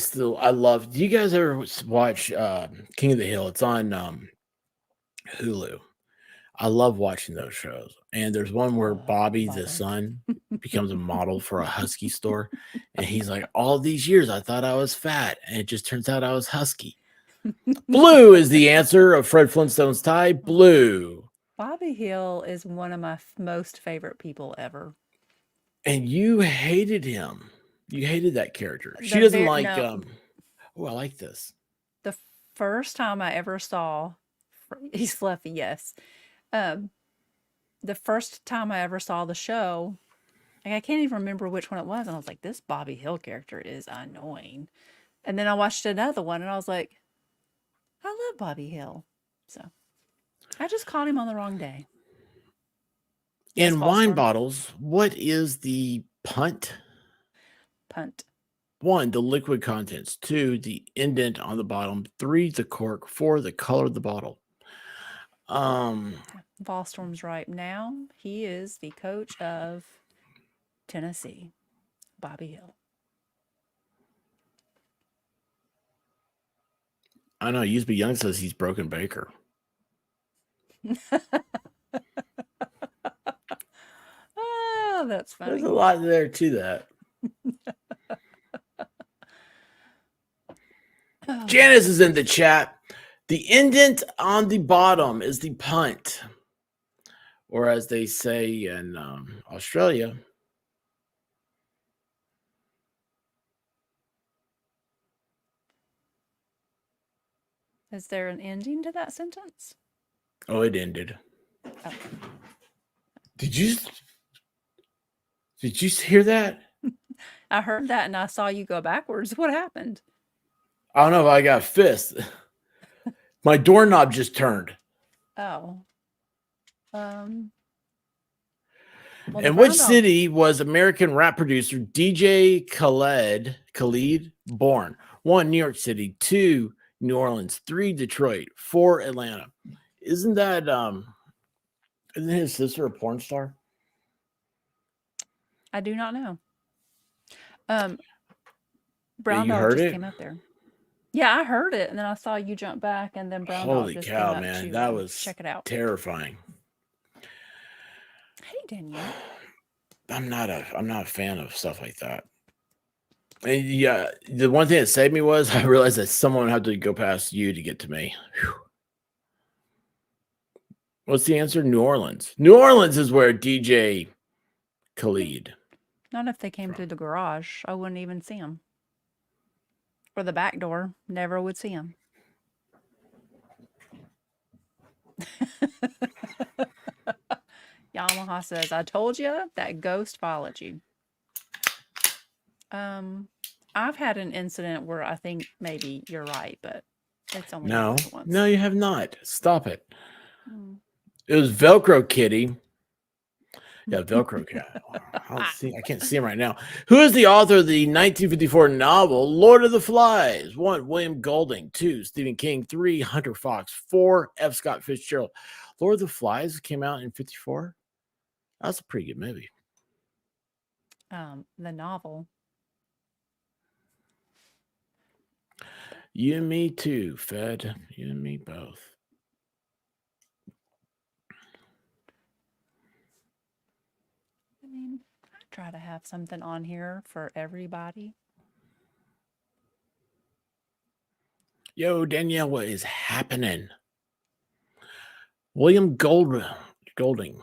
love. Do you guys ever watch King of the Hill? It's on Hulu. I love watching those shows. And there's one where Bobby, the son, becomes a model for a husky store. And he's like, all these years I thought I was fat. And it just turns out I was husky. Blue is the answer of Fred Flintstone's tie. Blue. Bobby Hill is one of my most favorite people ever. And you hated him. You hated that character. She The doesn't ver- like no. oh, I like this. The first time I ever saw, he's fluffy, yes. The first time I ever saw the show, like I can't even remember which one it was, and I was like, this Bobby Hill character is annoying. And then I watched another one, and I was like, I love Bobby Hill. So I just caught him on the wrong day. Yes, In False wine Storm. bottles, what is the punt? Punt. 1, the liquid contents. 2, the indent on the bottom. 3, the cork. 4, the color of the bottle. Volstorm's right now. He is the coach of Tennessee, Bobby Hill. I know. Used to be young says he's Broken Baker. Oh, that's There's funny. a lot there to that. Oh, Janice is in the chat. The indent on the bottom is the punt, or as they say in Australia. is there an ending to that sentence? Oh, it ended. Oh. Did you hear that? I heard that and I saw you go backwards. What happened? I don't know if I got fist. My doorknob just turned. Oh. Well, In which city was American rap producer DJ Khaled born? 1, New York City. 2, New Orleans. 3, Detroit. 4, Atlanta. Isn't his sister a porn star? I do not know. Brown You Dog heard just it? came up there. Yeah, I heard it, and then I saw you jump back, and then Brown Holy Dog just cow, came up man. to That was check it out. terrifying. Hey, Danielle. I'm not a fan of stuff like that. And yeah, the one thing that saved me was I realized that someone had to go past you to get to me. Whew. What's the answer? New Orleans. New Orleans is where DJ Khaled. Not if they came through the garage. I wouldn't even see them. Or the back door. Never would see them. Yamaha says, I told you that ghost followed you. I've had an incident where I think maybe you're right, but it's only happened once. No, you have not. Stop it. Mm. It was Velcro Kitty. Yeah, Velcro Cat. I can't see him right now. Who is the author of the 1954 novel Lord of the Flies? 1, William Golding. 2, Stephen King. 3, Hunter Fox. 4, F. Scott Fitzgerald. Lord of the Flies came out in 54. That's a pretty good movie. The novel. You and me too, Fed. You and me both. I mean, I try to have something on here for everybody. Yo, Danielle, what is happening? William Golding.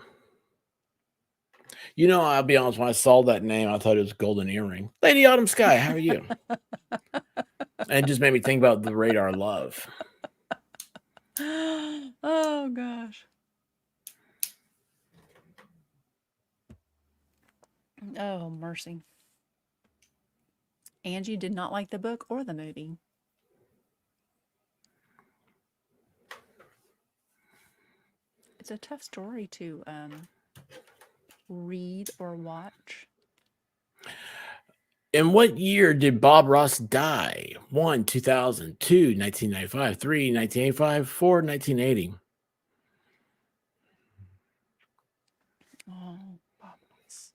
You know, I'll be honest, when I saw that name, I thought it was Golden Earring. Lady Autumn Sky, how are you? And it just made me think about the Radar Love. Oh, gosh. Oh, mercy. Angie did not like the book or the movie. It's a tough story to read or watch. In what year did Bob Ross die? 1, 2000. 2, 1995. 3, 1985. 4, 1980. Oh, Bob Ross.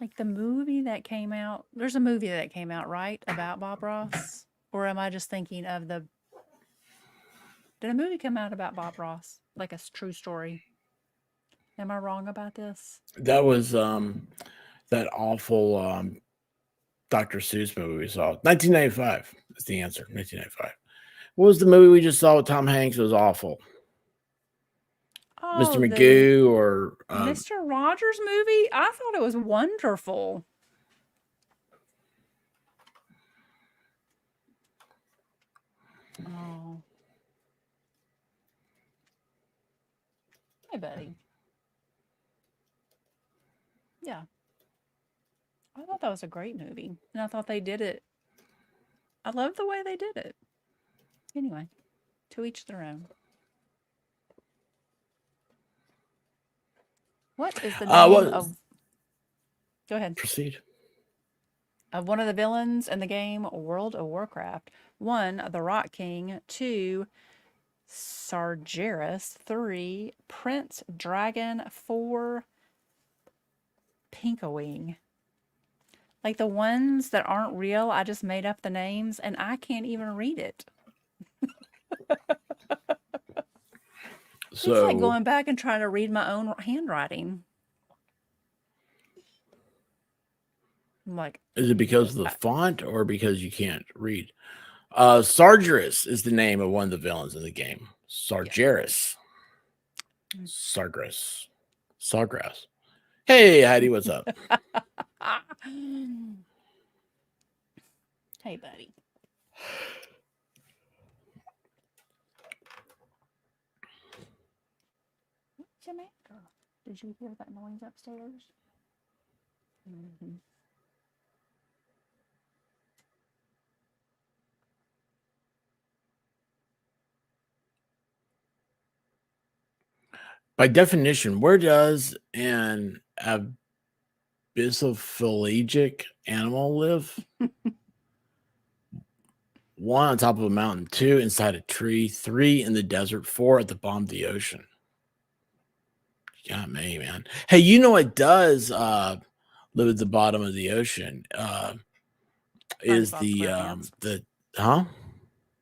Like the movie that came out, there's a movie that came out, right, about Bob Ross? Or am I just thinking of did a movie come out about Bob Ross? Like a true story? Am I wrong about this? That was that awful Dr. Seuss movie we saw. 1995 is the answer. 1995. What was the movie we just saw with Tom Hanks? It was awful. Oh, Mr. Magoo or Mr. Rogers movie? I thought it was wonderful. Oh. Hey, buddy. Yeah. I thought that was a great movie. And I thought they did it. I love the way they did it. Anyway, to each their own. What is the name of... Go ahead. Proceed. Of one of the villains in the game World of Warcraft? 1, the Rock King. 2, Sargeras. 3, Prince Dragon. 4, Pinkawing. Like the ones that aren't real, I just made up the names and I can't even read it. It's like So going back and trying to read my own handwriting. I'm like, is it because of the font or because you can't read? Sargeras is the name of one of the villains in the game. Sargeras. Sargras. Sawgrass. Hey, Heidi, what's up? hey, buddy. Jamaica. Did you hear that noise upstairs? Mm-hmm. By definition, where does an abyssophilagic animal live? 1 on top of a mountain, 2 inside a tree, 3 in the desert, 4 at the bottom of the ocean. Yeah, me, man. Hey, you know it does live at the bottom of the ocean. Is SpongeBob the SquarePants. huh?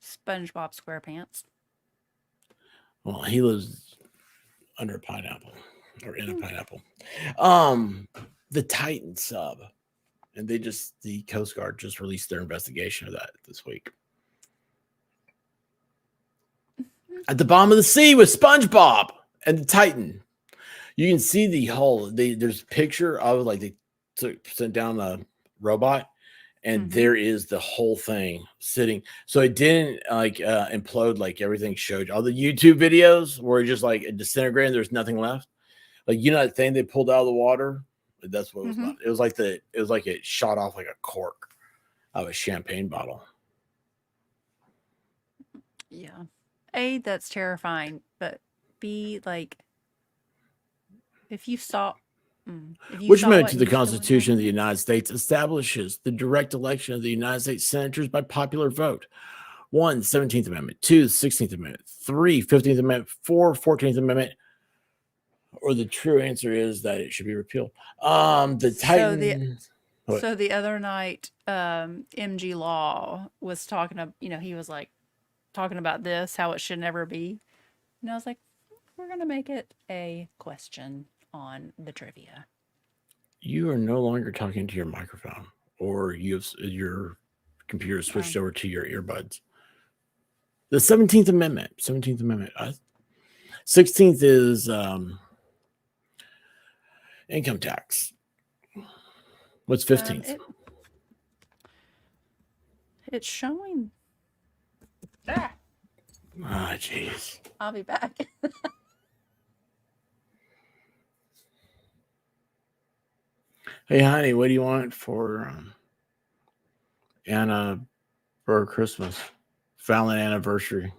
SpongeBob SquarePants. Well, he lives under a pineapple or in a Hmm. pineapple. The Titan sub, and the Coast Guard just released their investigation of that this week. At the bottom of the sea with SpongeBob and the Titan. You can see the hull. There's a picture of like they sent down a robot, and Mhm. there is the whole thing sitting. So it didn't like implode like everything showed. All the YouTube videos where it just like it disintegrated. There's nothing left. Like that thing they pulled out of the water. That's what it was. Mhm. Not. It was like it shot off like a cork of a champagne bottle. Yeah. A, that's terrifying, but B, like, if you saw, if you Which saw amendment it to and the you still wouldn't have Constitution of the it? United States establishes the direct election of the United States senators by popular vote? 1, 17th Amendment, 2, 16th Amendment, 3, 15th Amendment, 4, 14th Amendment, or the true answer is that it should be repealed. The Titan. So the other night, MG Law was talking about, he was like talking about this, how it should never be. And I was like, we're going to make it a question on the trivia. You are no longer talking to your microphone, or your computer switched over to your earbuds. The 17th Amendment. 17th Amendment. 16th is income tax. What's 15th? It's showing. Ah, jeez. I'll be back. Hey, honey, what do you want for Anna for Christmas? Valen anniversary.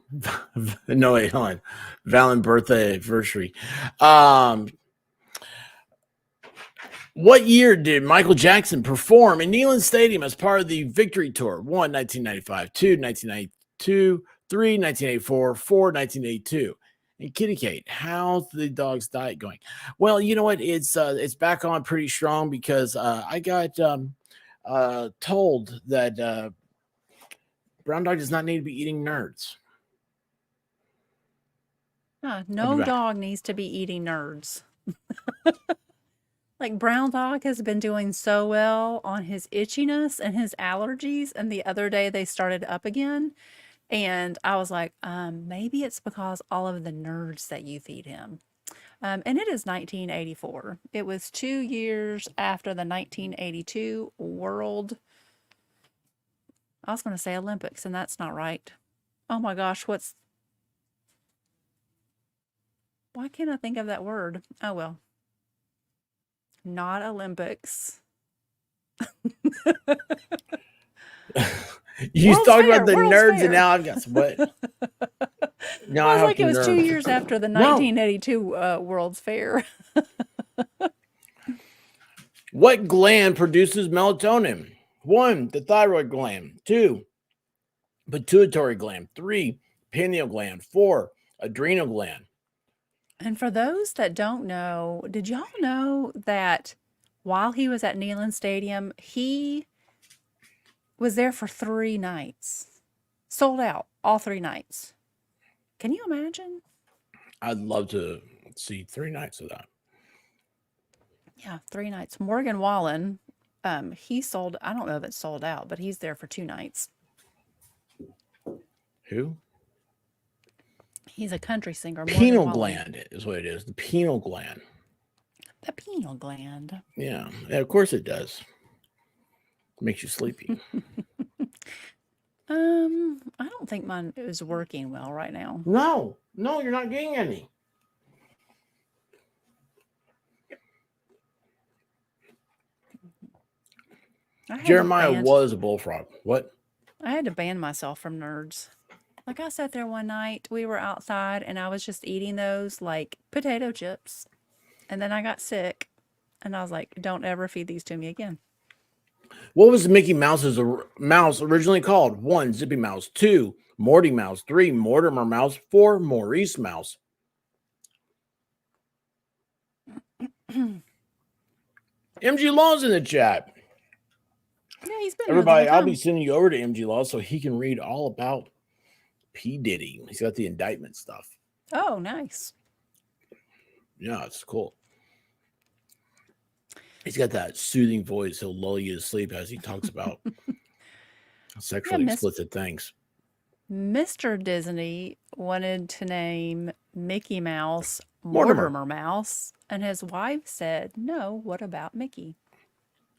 No, wait, hold on. Valen birthday anniversary. What year did Michael Jackson perform in Neyland Stadium as part of the Victory Tour? 1, 1995, 2, 1992, 3, 1984, 4, 1982. And Kitty Kate, how's the dog's diet going? Well, you know what? It's back on pretty strong because I got told that brown dog does not need to be eating nerds. No dog needs to be eating nerds. Like brown dog has been doing so well on his itchiness and his allergies, and the other day they started up again. And I was like, maybe it's because all of the nerds that you feed him. And it is 1984. It was 2 years after the 1982 World, I was going to say Olympics, and that's not right. Oh my gosh, why can't I think of that word? Oh well. Not Olympics. You World's talking Fair, about the World's nerds, Fair. and now I've got what? Now I I was have like, it was 2 nerds. years after the No. 1982 World's Fair. What gland produces melatonin? 1, the thyroid gland. 2, pituitary gland. 3, pineal gland. 4, adrenal gland. And for those that don't know, did y'all know that while he was at Neyland Stadium, he was there for 3 nights? Sold out all 3 nights. Can you imagine? I'd love to see 3 nights of that. Yeah, 3 nights. Morgan Wallen, he sold. I don't know if it's sold out, but he's there for 2 nights. Who? He's a country singer. Morgan Pineal Wallen. gland is what it is. The pineal gland. The pineal gland. Yeah, of course it does. Makes you sleepy. I don't think mine is working well right now. No, you're not getting any. Jeremiah was a bullfrog. What? I had to ban myself from nerds. Like I sat there one night, we were outside, and I was just eating those like potato chips. And then I got sick, and I was like, don't ever feed these to me again. What was Mickey Mouse's mouse originally called? 1, Zippy Mouse. 2, Morty Mouse. 3, Mortimer Mouse. 4, Maurice Mouse. MG Law's in the chat. Yeah, he's been Everybody, I'll be sending you over to MG Law so he can read all about P. Diddy. He's got the indictment stuff. Oh, nice. Yeah, it's cool. He's got that soothing voice. He'll lull you to sleep as he talks about sexually explicit things. Mr. Disney wanted to name Mickey Mouse Mortimer Mouse, and his wife said, no, what about Mickey?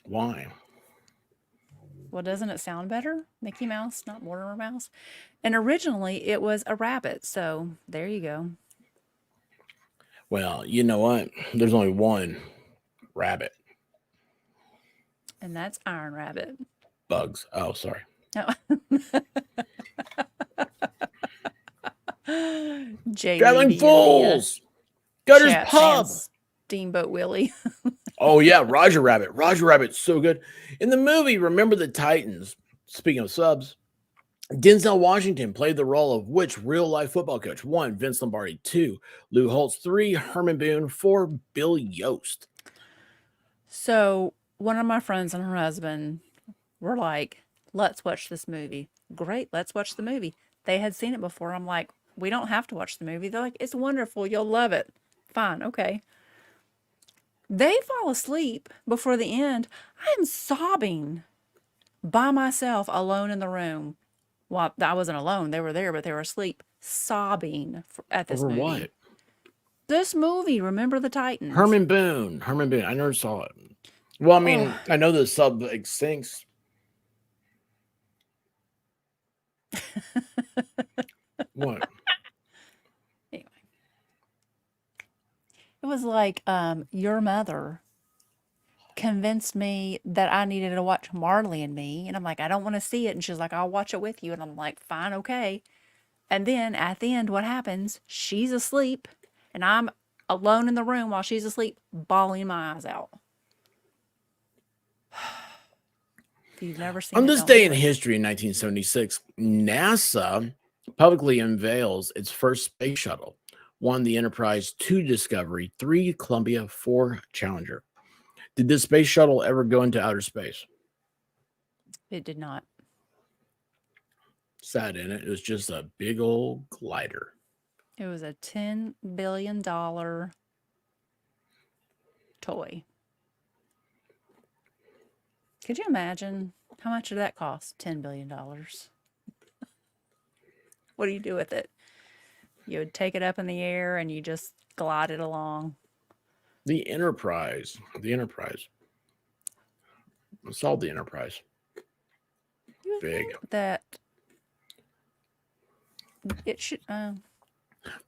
Why? Well, doesn't it sound better? Mickey Mouse, not Mortimer Mouse. And originally it was a rabbit. So there you go. Well, you know what? There's only one rabbit. And that's Iron Rabbit. Bugs. Oh, sorry. Oh. Traveling Fools. Gutter's Pub. Steamboat Willie. Oh, yeah. Roger Rabbit. Roger Rabbit's so good. In the movie, Remember the Titans, speaking of subs, Denzel Washington played the role of which real-life football coach? 1, Vince Lombardi. 2, Lou Holtz. 3, Herman Boone. 4, Bill Yost. So one of my friends and her husband were like, let's watch this movie. Great, let's watch the movie. They had seen it before. I'm like, we don't have to watch the movie. They're like, it's wonderful. You'll love it. Fine, okay. They fall asleep before the end. I am sobbing by myself alone in the room. Well, I wasn't alone. They were there, but they were asleep, sobbing at this movie. What? This movie, Remember the Titans. Herman Boone. I never saw it. Well, I mean, I know the sub stinks. What? Anyway. It was like your mother convinced me that I needed to watch Marley and Me. And I'm like, I don't want to see it. And she's like, I'll watch it with you. And I'm like, fine, okay. And then at the end, what happens? She's asleep. And I'm alone in the room while she's asleep, bawling my eyes out. If you've never seen On this day in history in 1976, NASA publicly unveils its first space shuttle. 1, the Enterprise. 2, Discovery. 3, Columbia. 4, Challenger. Did this space shuttle ever go into outer space? It did not. Sad, in it? It was just a big old glider. It was a $10 billion toy. Could you imagine how much did that cost? $10 billion. What do you do with it? You would take it up in the air and you just glide it along. The Enterprise. I saw the Enterprise. Big. That it should.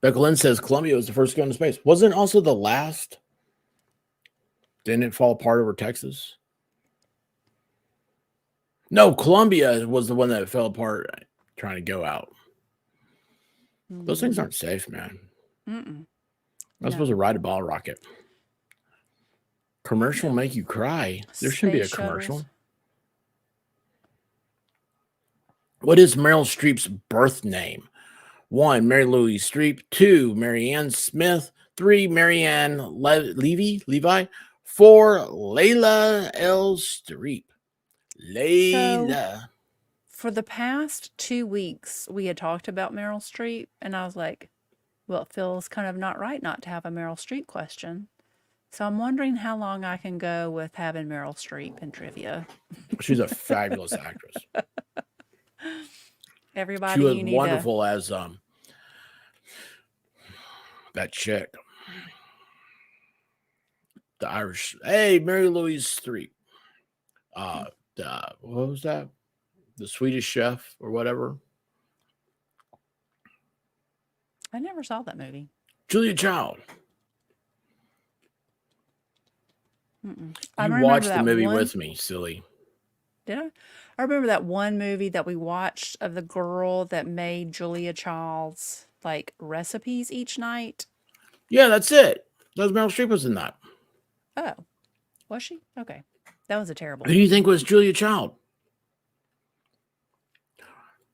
Becca Lynn says Columbia was the first to go into space. Wasn't it also the last? Didn't it fall apart over Texas? No, Columbia was the one that fell apart trying to go out. Those things aren't safe, man. I'm supposed to ride a ball rocket. Commercial make you cry. There shouldn't be a commercial. Shuttles. What is Meryl Streep's birth name? 1, Mary Louise Streep. 2, Marianne Smith. 3, Marianne Levi. 4, Layla L. Streep. Layla. So, for the past 2 weeks, we had talked about Meryl Streep, and I was like, Well, it feels kind of not right not to have a Meryl Streep question. So I'm wondering how long I can go with having Meryl Streep in trivia. She's a fabulous actress. She Everybody, was you need to. wonderful as that chick, the Irish. Hey, Mary Louise Streep. What was that? The Swedish Chef or whatever. I never saw that movie. Julia Child. I You remember watched the that movie one. with me, silly. Did I? I remember that one movie that we watched of the girl that made Julia Child's like recipes each night. Yeah, that's it. That was Meryl Streep was in that. Oh, was she? Okay, that was a terrible Who do you movie. think was Julia Child?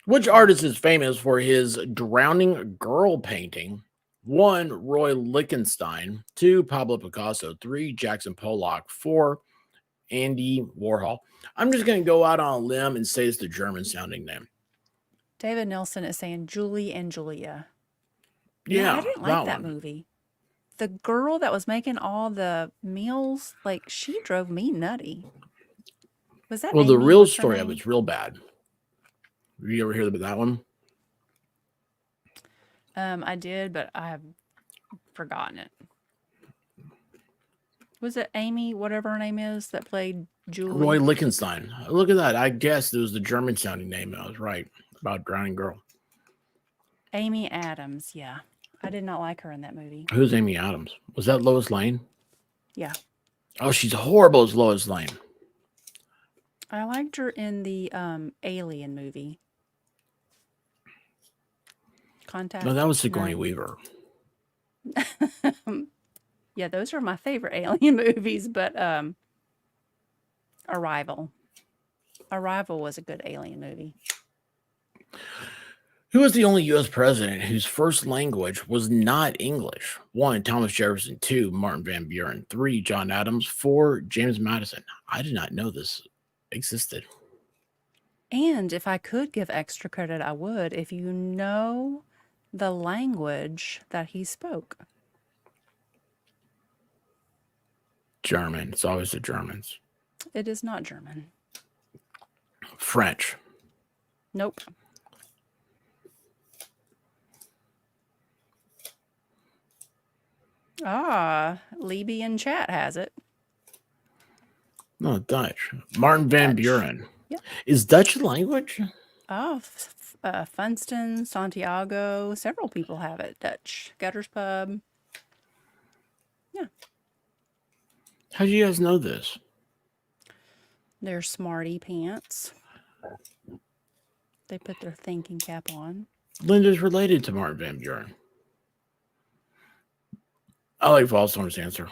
Which artist is famous for his drowning girl painting? 1. Roy Lichtenstein. 2. Pablo Picasso. 3. Jackson Pollock. 4. Andy Warhol. I'm just going to go out on a limb and say it's the German sounding name. David Nelson is saying Julie and Julia. Yeah, I didn't like that one. movie. The girl that was making all the meals, like she drove me nutty. Was that Well, the Amy? real What's her story of name? it's real bad. Have you ever heard about that one? I did, but I have forgotten it. Was it Amy, whatever her name is, that played Julie? Roy Lichtenstein. Look at that. I guessed it was the German sounding name. I was right about drowning girl. Amy Adams, yeah. I did not like her in that movie. Who's Amy Adams? Was that Lois Lane? Yeah. Oh, she's horrible as Lois Lane. I liked her in the Alien movie. Contact. No, that was Sigourney No. Weaver. Yeah, those are my favorite Alien movies, but Arrival. Arrival was a good Alien movie. Who was the only U.S. president whose first language was not English? 1. Thomas Jefferson. 2. Martin Van Buren. 3. John Adams. 4. James Madison. I did not know this existed. And if I could give extra credit, I would, if you know the language that he spoke. German. It's always the Germans. It is not German. French. Nope. Libby in chat has it. No, Dutch. Martin Van Dutch. Buren. Yep. Is Dutch a language? Oh, Funston, Santiago, several people have it. Dutch. Gutter's Pub. Yeah. How do you guys know this? They're smarty pants. They put their thinking cap on. Linda's related to Martin Van Buren. I like Volstorm's answer.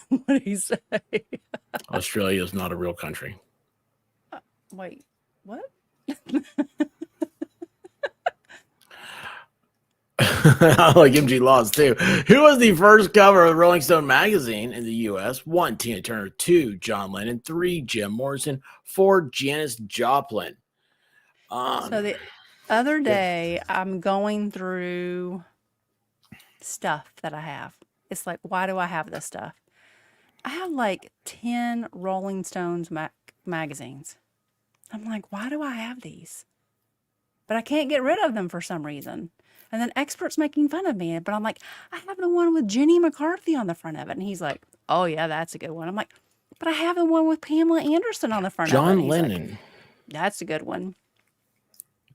What did he say? Australia is not a real country. Wait, what? I like MG Laws too. Who was the first cover of Rolling Stone magazine in the U.S.? 1. Tina Turner. 2. John Lennon. 3. Jim Morrison. 4. Janis Joplin. So the other day, I'm going through stuff that I have. It's like, why do I have this stuff? I have like 10 Rolling Stones magazines. I'm like, why do I have these? But I can't get rid of them for some reason. And then experts making fun of me. But I'm like, I have the one with Jenny McCarthy on the front of it. And he's like, oh, yeah, that's a good one. I'm like, but I have the one with Pamela Anderson on the front of it. John And he's like, Lennon. that's a good one.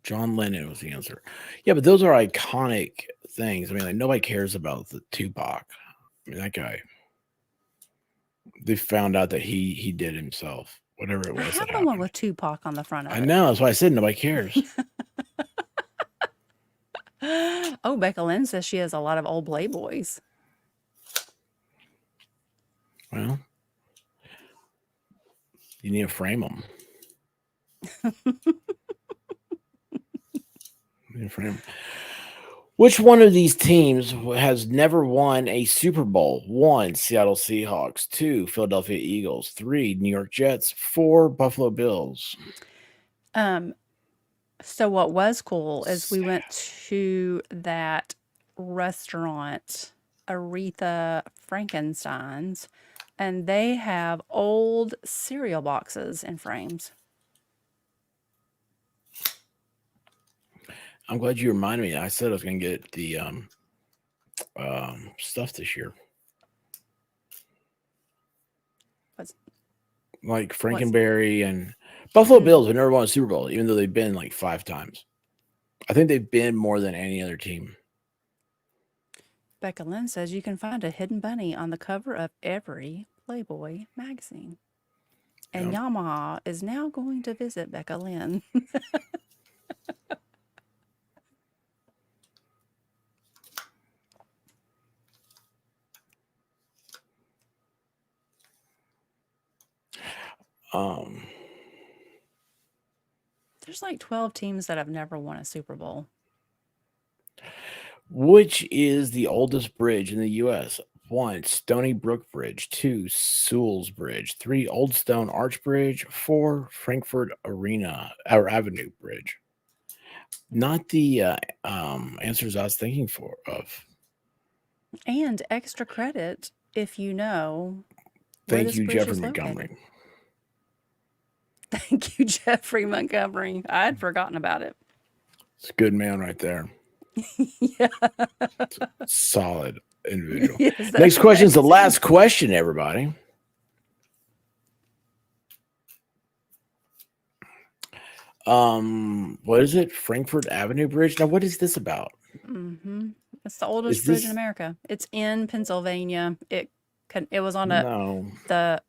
John Lennon was the answer. Yeah, but those are iconic things. I mean, like nobody cares about the Tupac. I mean, that guy. They found out that he did himself, whatever it was. I have that the one happened. with Tupac on the front of I it. know. That's why I said nobody cares. Oh, Becca Lynn says she has a lot of old Playboys. Well, you need to frame them. Which one of these teams has never won a Super Bowl? 1. Seattle Seahawks. 2. Philadelphia Eagles. 3. New York Jets. 4. Buffalo Bills. So what was cool is we went to that restaurant, Aretha Frankenstein's, and they have old cereal boxes in frames. I'm glad you reminded me. I said I was going to get the stuff this year, What's like what's Frankenberry and Buffalo mm, Bills have never won a Super Bowl, even though they've been like 5 times. I think they've been more than any other team. Becca Lynn says you can find a hidden bunny on the cover of every Playboy magazine. And Yeah. Yamaha is now going to visit Becca Lynn. Um, There's like 12 teams that have never won a Super Bowl. which is the oldest bridge in the U.S.? 1, Stony Brook Bridge. 2, Sewell's Bridge. 3, Old Stone Arch Bridge. 4, Frankfurt Avenue Bridge. Not the answers I was thinking of. And extra credit if you know where Thank this you, bridge Jeffrey is located. Montgomery. Thank you, Jeffrey Montgomery. I had forgotten about it. It's a good man right there. Yeah. Solid individual. Yes, Next that's question is the amazing. last question, everybody. What is it? Frankfurt Avenue Bridge. Now, what is this about? It's the oldest Is bridge in this America. It's in Pennsylvania. It was on no? the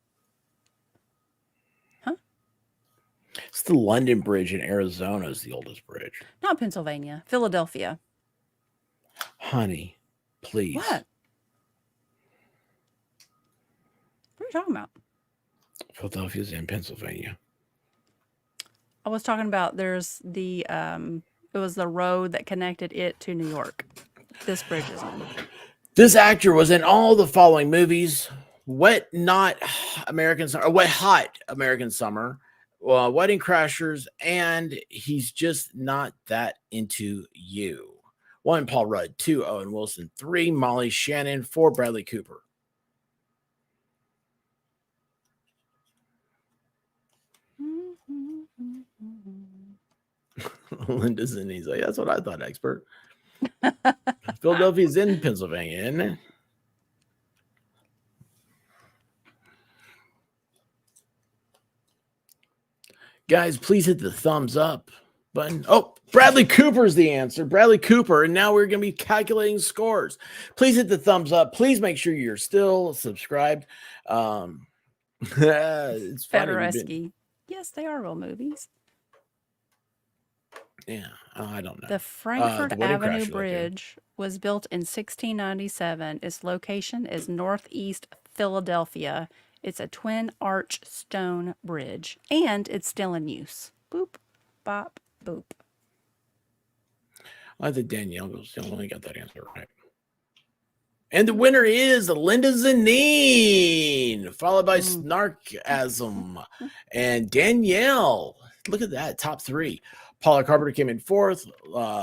It's the London Bridge in Arizona is the oldest bridge. not Pennsylvania, Philadelphia. Honey, please. What? What are you talking about? Philadelphia's in Pennsylvania. I was talking about there's the it was the road that connected it to New York. This bridge is on. This actor was in all the following movies: Wet Hot American Summer, Wedding Crashers, and He's Just Not That Into You. 1, Paul Rudd. 2, Owen Wilson. 3, Molly Shannon. 4, Bradley Cooper. Linda Zinni's like, that's what I thought, expert. Philadelphia's in Pennsylvania, isn't it? Guys, please hit the thumbs up button. Oh, Bradley Cooper is the answer. Bradley Cooper. And now we're going to be calculating scores. Please hit the thumbs up. Please make sure you're still subscribed. It's funny. Federeski. Yes, they are real movies. Yeah, I don't know. The Frankfurt Wedding Avenue Crashers, Bridge was built in 1697. Its location is northeast Philadelphia. It's a twin arch stone bridge, and it's still in use. Boop, bop, boop. I think Danielle goes the only got that answer right. And the winner is Linda Zanine, followed by Snarkasm and Danielle. Look at that, top 3. Paula Carpenter came in 4th,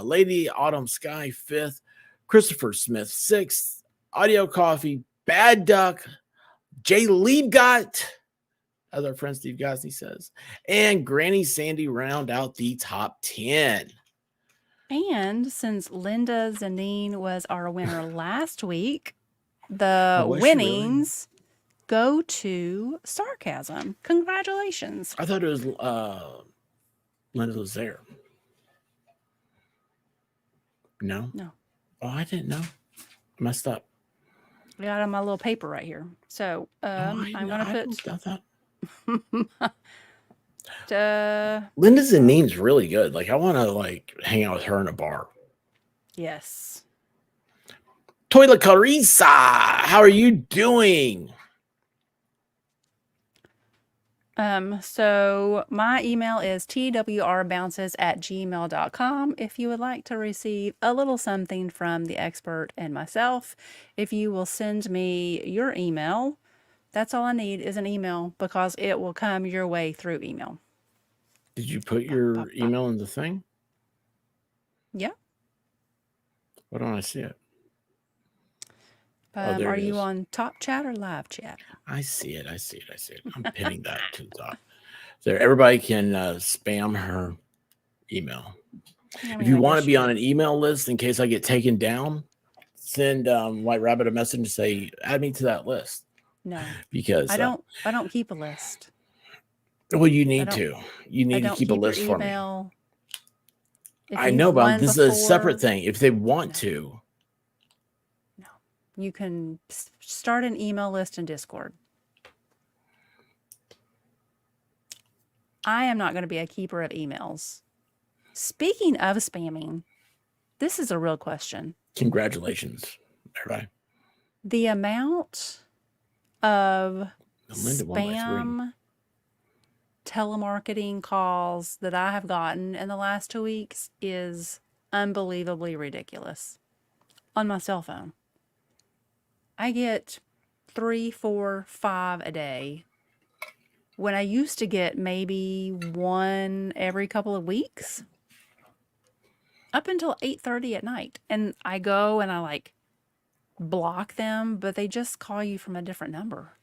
Lady Autumn Sky 5th, Christopher Smith 6th, Audio Coffee, Bad Duck, Jay Liebgott, as our friend Steve Gosney says, and Granny Sandy round out the top 10. And since Linda Zanine was our winner last week, the winnings go to Sarcasm. Congratulations. I thought it was Linda was there. No? No. Oh, I didn't know. I messed up. I got on my little paper right here. So I'm going to put... Linda Zanine's really good. Like, I want to hang out with her in a bar. Yes. Toilet Carissa, how are you doing? So my email is twrbounces@gmail.com. If you would like to receive a little something from the expert and myself, if you will send me your email, that's all I need is an email because it will come your way through email. Did you put your email in the thing? Yeah. Why don't I see it? Oh, there Are it you is. on top chat or live chat? I see it. I see it. I see it. I'm pinning that to the top. There, everybody can spam her email. I If mean, you I want guess to be you on could. an email list in case I get taken down, send White Rabbit a message and say, add me to that list. No, Because I don't. I don't keep a list. well, you I need don't. to. You I need to don't keep a keep your list for me. email. If I you've know, but won this is a separate before, thing. If they want no, to, no, you can start an email list in Discord. I am not going to be a keeper of emails. Speaking of spamming, this is a real question. congratulations, everybody. The amount of Linda won by 3. spam telemarketing calls that I have gotten in the last 2 weeks is unbelievably ridiculous on my cell phone. I get 3, 4, 5 a day when I used to get maybe one every couple of weeks up until 8:30 at night. And I go and I like block them, but they just call you from a different number.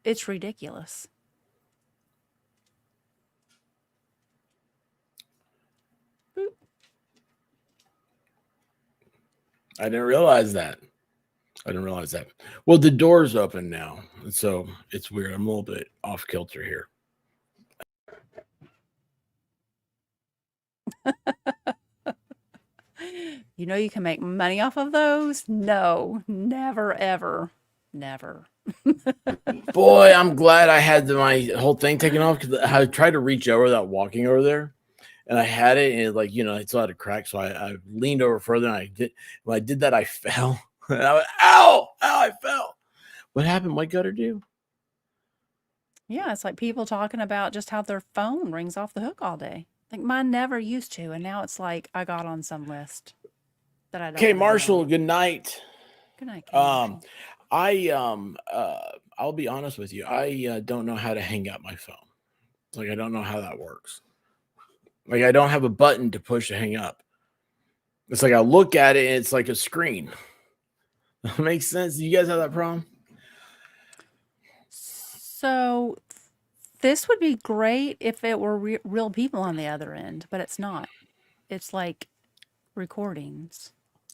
It's ridiculous. Boop. I didn't realize that. Well, the door's open now, and so it's weird. I'm a little bit off kilter here. You know you can make money off of those? No, never, ever, never. Boy, I'm glad I had my whole thing taken off because I tried to reach over without walking over there, and I had it, and it, like, it still had a crack. So I leaned over further, and I did. When I did that, I fell. And I went, ow, I fell. What happened? What got her do? Yeah, it's like people talking about just how their phone rings off the hook all day. Like mine never used to, and now it's like I got on some list that I don't. Okay, wanna be Marshall. on. Good night. Good night, Marshall. I'll be honest with you. I don't know how to hang up my phone. Like, I don't know how that works. Like, I don't have a button to push to hang up. It's like I look at it and it's like a screen. That makes sense. Do you guys have that problem? So this would be great if it were real people on the other end, but it's not. It's like recordings.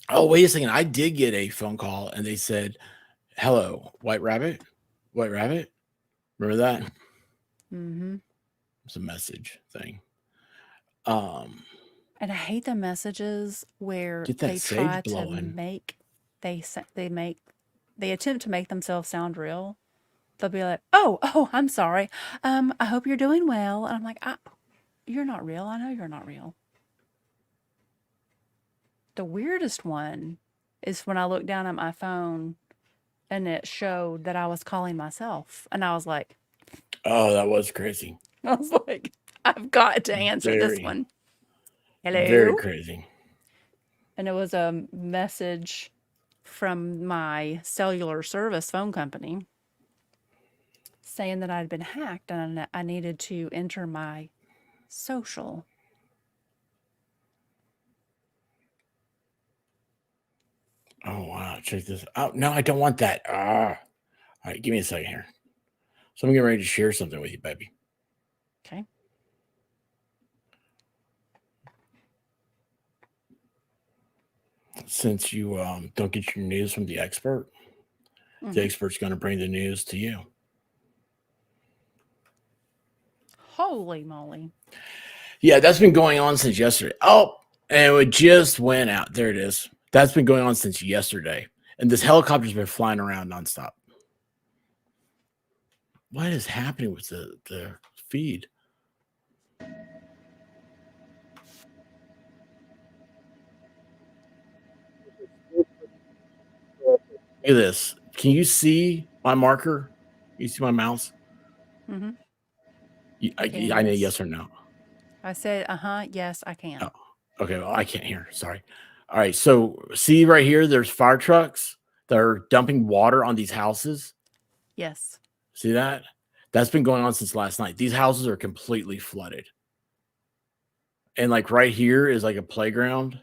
Oh, wait a second. I did get a phone call and they said, hello, White Rabbit. White Rabbit. Remember that? Mm-hmm. It's a message thing. And I hate the messages where Get that they sage try to blowing. make they attempt to make themselves sound real. They'll be like, "Oh, I'm sorry. I hope you're doing well." And I'm like, "You're not real. I know you're not real." The weirdest one is when I looked down at my phone and it showed that I was calling myself, and I was like, Oh, that was crazy. I've got to answer this Very, one. very Hello? crazy. And it was a message from my cellular service phone company saying that I'd been hacked and I needed to enter my social. Oh, wow. Check this out. No, I don't want that. All right, give me a second here. So I'm getting ready to share something with you, baby. Okay. Since you don't get your news from the expert, Mm-hmm. the expert's going to bring the news to you. Holy moly. Yeah, that's been going on since yesterday. Oh, and it just went out. There it is. That's been going on since yesterday. And this helicopter's been flying around nonstop. What is happening with the feed? Look at this. Can you see my marker? You see my mouse? Mm-hmm. I need yes or no. I said, yes, I can. Oh, okay. Well, I can't hear. Sorry. All right. So see right here, there's fire trucks that are dumping water on these houses. Yes. See that? That's been going on since last night. These houses are completely flooded. And like right here is like a playground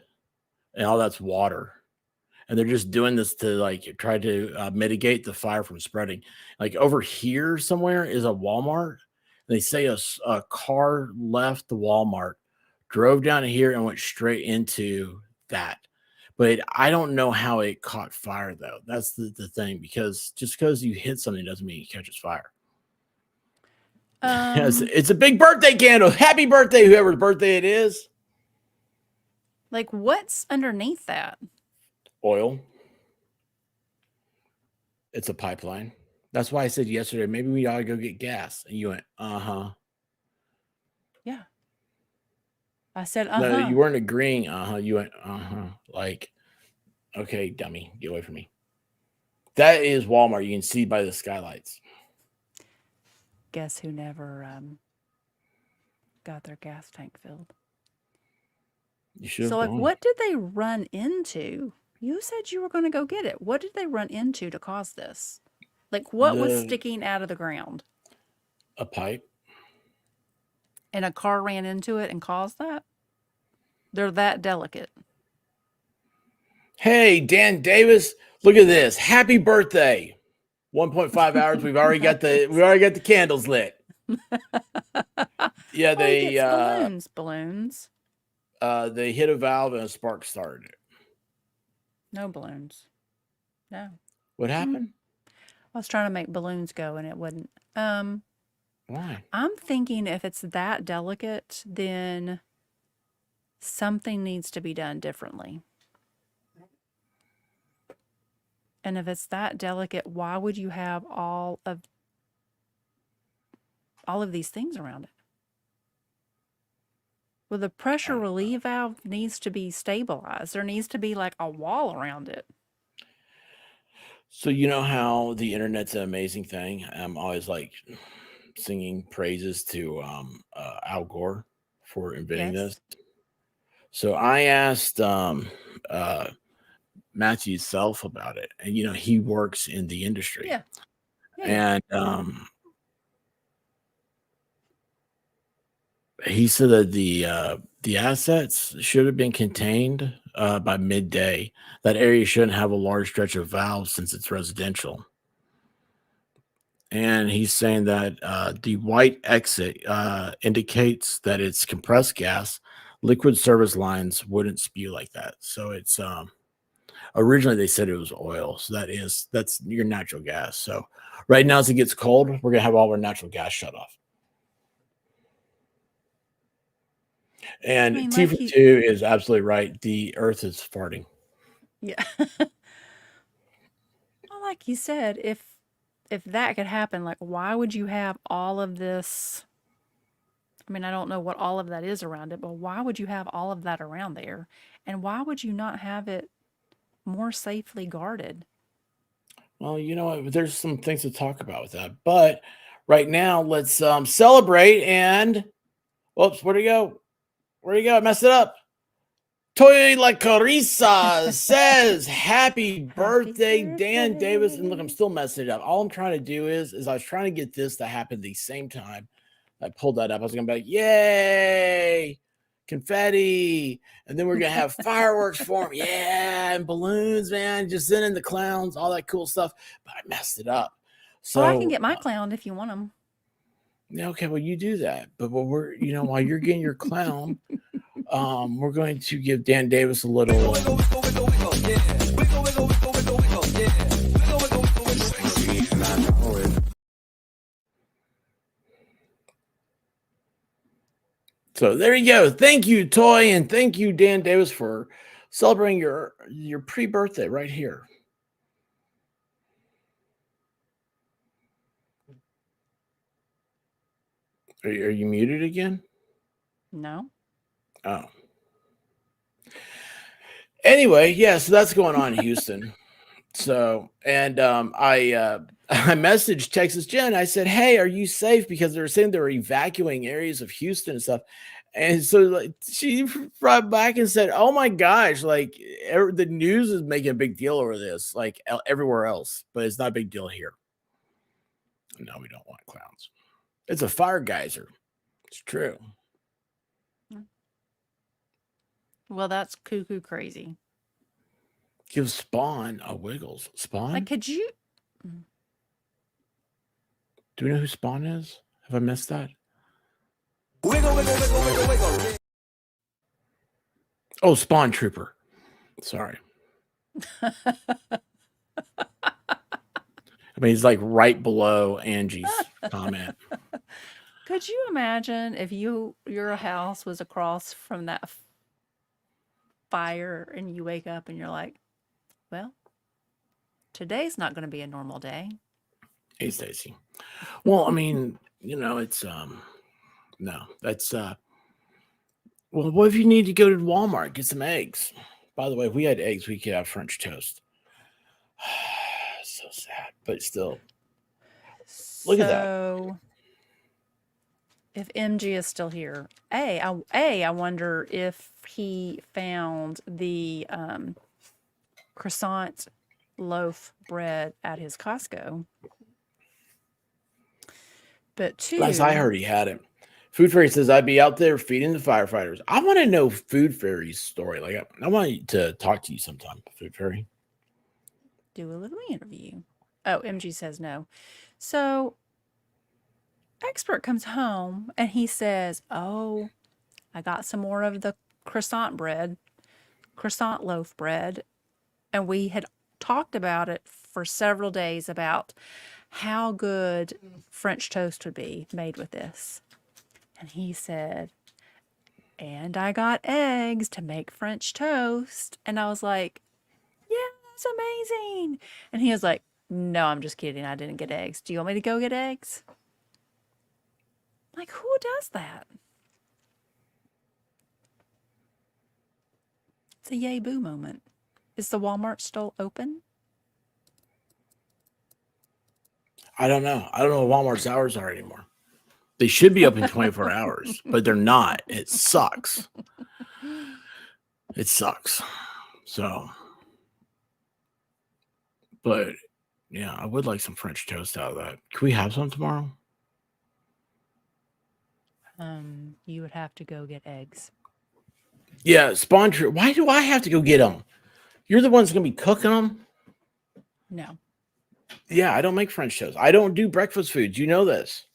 and all that's water. and they're just doing this to like try to mitigate the fire from spreading. Like over here somewhere is a Walmart. They say a car left the Walmart, drove down here, and went straight into that. But I don't know how it caught fire though. That's the thing, because just because you hit something doesn't mean it catches fire. Yes, it's a big birthday candle. Happy birthday, whoever's birthday it is. Like, what's underneath that? Oil. It's a pipeline. That's why I said yesterday, maybe we ought to go get gas. And you went, uh-huh. Yeah. I said, No, you weren't agreeing, uh-huh. You went, uh-huh. Like, okay, dummy, get away from me. That is Walmart. You can see by the skylights. Guess who never got their gas tank filled? You should have So, like, gone. what did they run into? You said you were going to go get it. What did they run into to cause this? Like, what was sticking out of the ground? A pipe. And a car ran into it and caused that? They're that delicate. Hey, Dan Davis, look at this. Happy birthday. 1.5 hours. We've already got the candles lit. Yeah, they balloons. They hit a valve and a spark started it. No balloons. No. What happened? I was trying to make balloons go and it wouldn't. Why? I'm thinking if it's that delicate, then something needs to be done differently. And if it's that delicate, why would you have all of these things around it? Well, the pressure relief valve needs to be stabilized. There needs to be like a wall around it. So you know how the internet's an amazing thing. I'm always like singing praises to Al Gore for inventing this. So I asked Matthew Self about it, and you know he works in the industry. Yeah. And he said that the assets should have been contained by midday. That area shouldn't have a large stretch of valves since it's residential. And he's saying that the white exit indicates that it's compressed gas. Liquid service lines wouldn't spew like that. So it's originally they said it was oil. So that's your natural gas. So right now, as it gets cold, we're gonna have all our natural gas shut off. And T for 2 is absolutely right. The earth is farting. Yeah. Well, like you said, if that could happen, like, why would you have all of this? I mean, I don't know what all of that is around it, but why would you have all of that around there? And why would you not have it more safely guarded? Well, you know what? There's some things to talk about with that. But right now, let's celebrate. And whoops, where'd he go? Where'd he go? I messed it up. Toy La Carissa says, Happy birthday, Dan Davis. And look, I'm still messing it up. All I'm trying to do is I was trying to get this to happen the same time. I pulled that up. I was going to be like, yay, confetti. And then we're going to have fireworks for him. Yeah, and balloons, man. Just sending the clowns, all that cool stuff. But I messed it up. So I can get my clown if you want them. Yeah, okay, well, you do that. But while you're getting your clown, we're going to give Dan Davis a little. So there you go. Thank you, Toy, and thank you, Dan Davis, for celebrating your pre-birthday right here. Are you muted again? No. Oh. Anyway, yeah, so that's going on in Houston. So, and I messaged Texas Jen. I said, "Hey, are you safe?" Because they were saying they were evacuating areas of Houston and stuff. And so, like, she brought back and said, "Oh my gosh, like the news is making a big deal over this, like everywhere else, but it's not a big deal here." No, we don't want clowns. It's a fire geyser. It's true. Well, that's cuckoo crazy. Give Spawn a Wiggles. Like, Spawn? could you? Do we know who Spawn is? Have I missed that? Wiggle, wiggle, wiggle, wiggle, wiggle. Oh, Spawn Trooper. Sorry. I mean, he's like right below Angie's comment. Could you imagine if your house was across from that fire and you wake up and you're like, well, today's not going to be a normal day. Hey, Stacy. Well, I mean, it's no, that's well, what if you need to go to Walmart, get some eggs? By the way, if we had eggs, we could have French toast. So sad, but still. Look at that. So, if MG is still here, I wonder if he found the croissant loaf bread at his Costco. But Last I heard, he had it. Food Fairy says, I'd be out there feeding the firefighters. I want to know Food Fairy's story. Like, I want to talk to you sometime, Food Fairy. Do a little interview. Oh, MG says no. So, Expert comes home and he says, oh, I got some more of the croissant loaf bread. And we had talked about it for several days about how good French toast would be made with this. And he said, and I got eggs to make French toast. And I was like, yeah, that's amazing. And he was like, no, I'm just kidding. I didn't get eggs. Do you want me to go get eggs? Like, who does that? It's a yay boo moment. Is the Walmart still open? I don't know. I don't know what Walmart's hours are anymore. They should be open 24 hours, but they're not. It sucks. It sucks. So, but yeah, I would like some French toast out of that. Can we have some tomorrow? You would have to go get eggs. Yeah, Spawn Trooper. Why do I have to go get them? You're the one's going to be cooking them? No. Yeah, I don't make French toast. I don't do breakfast foods. You know this.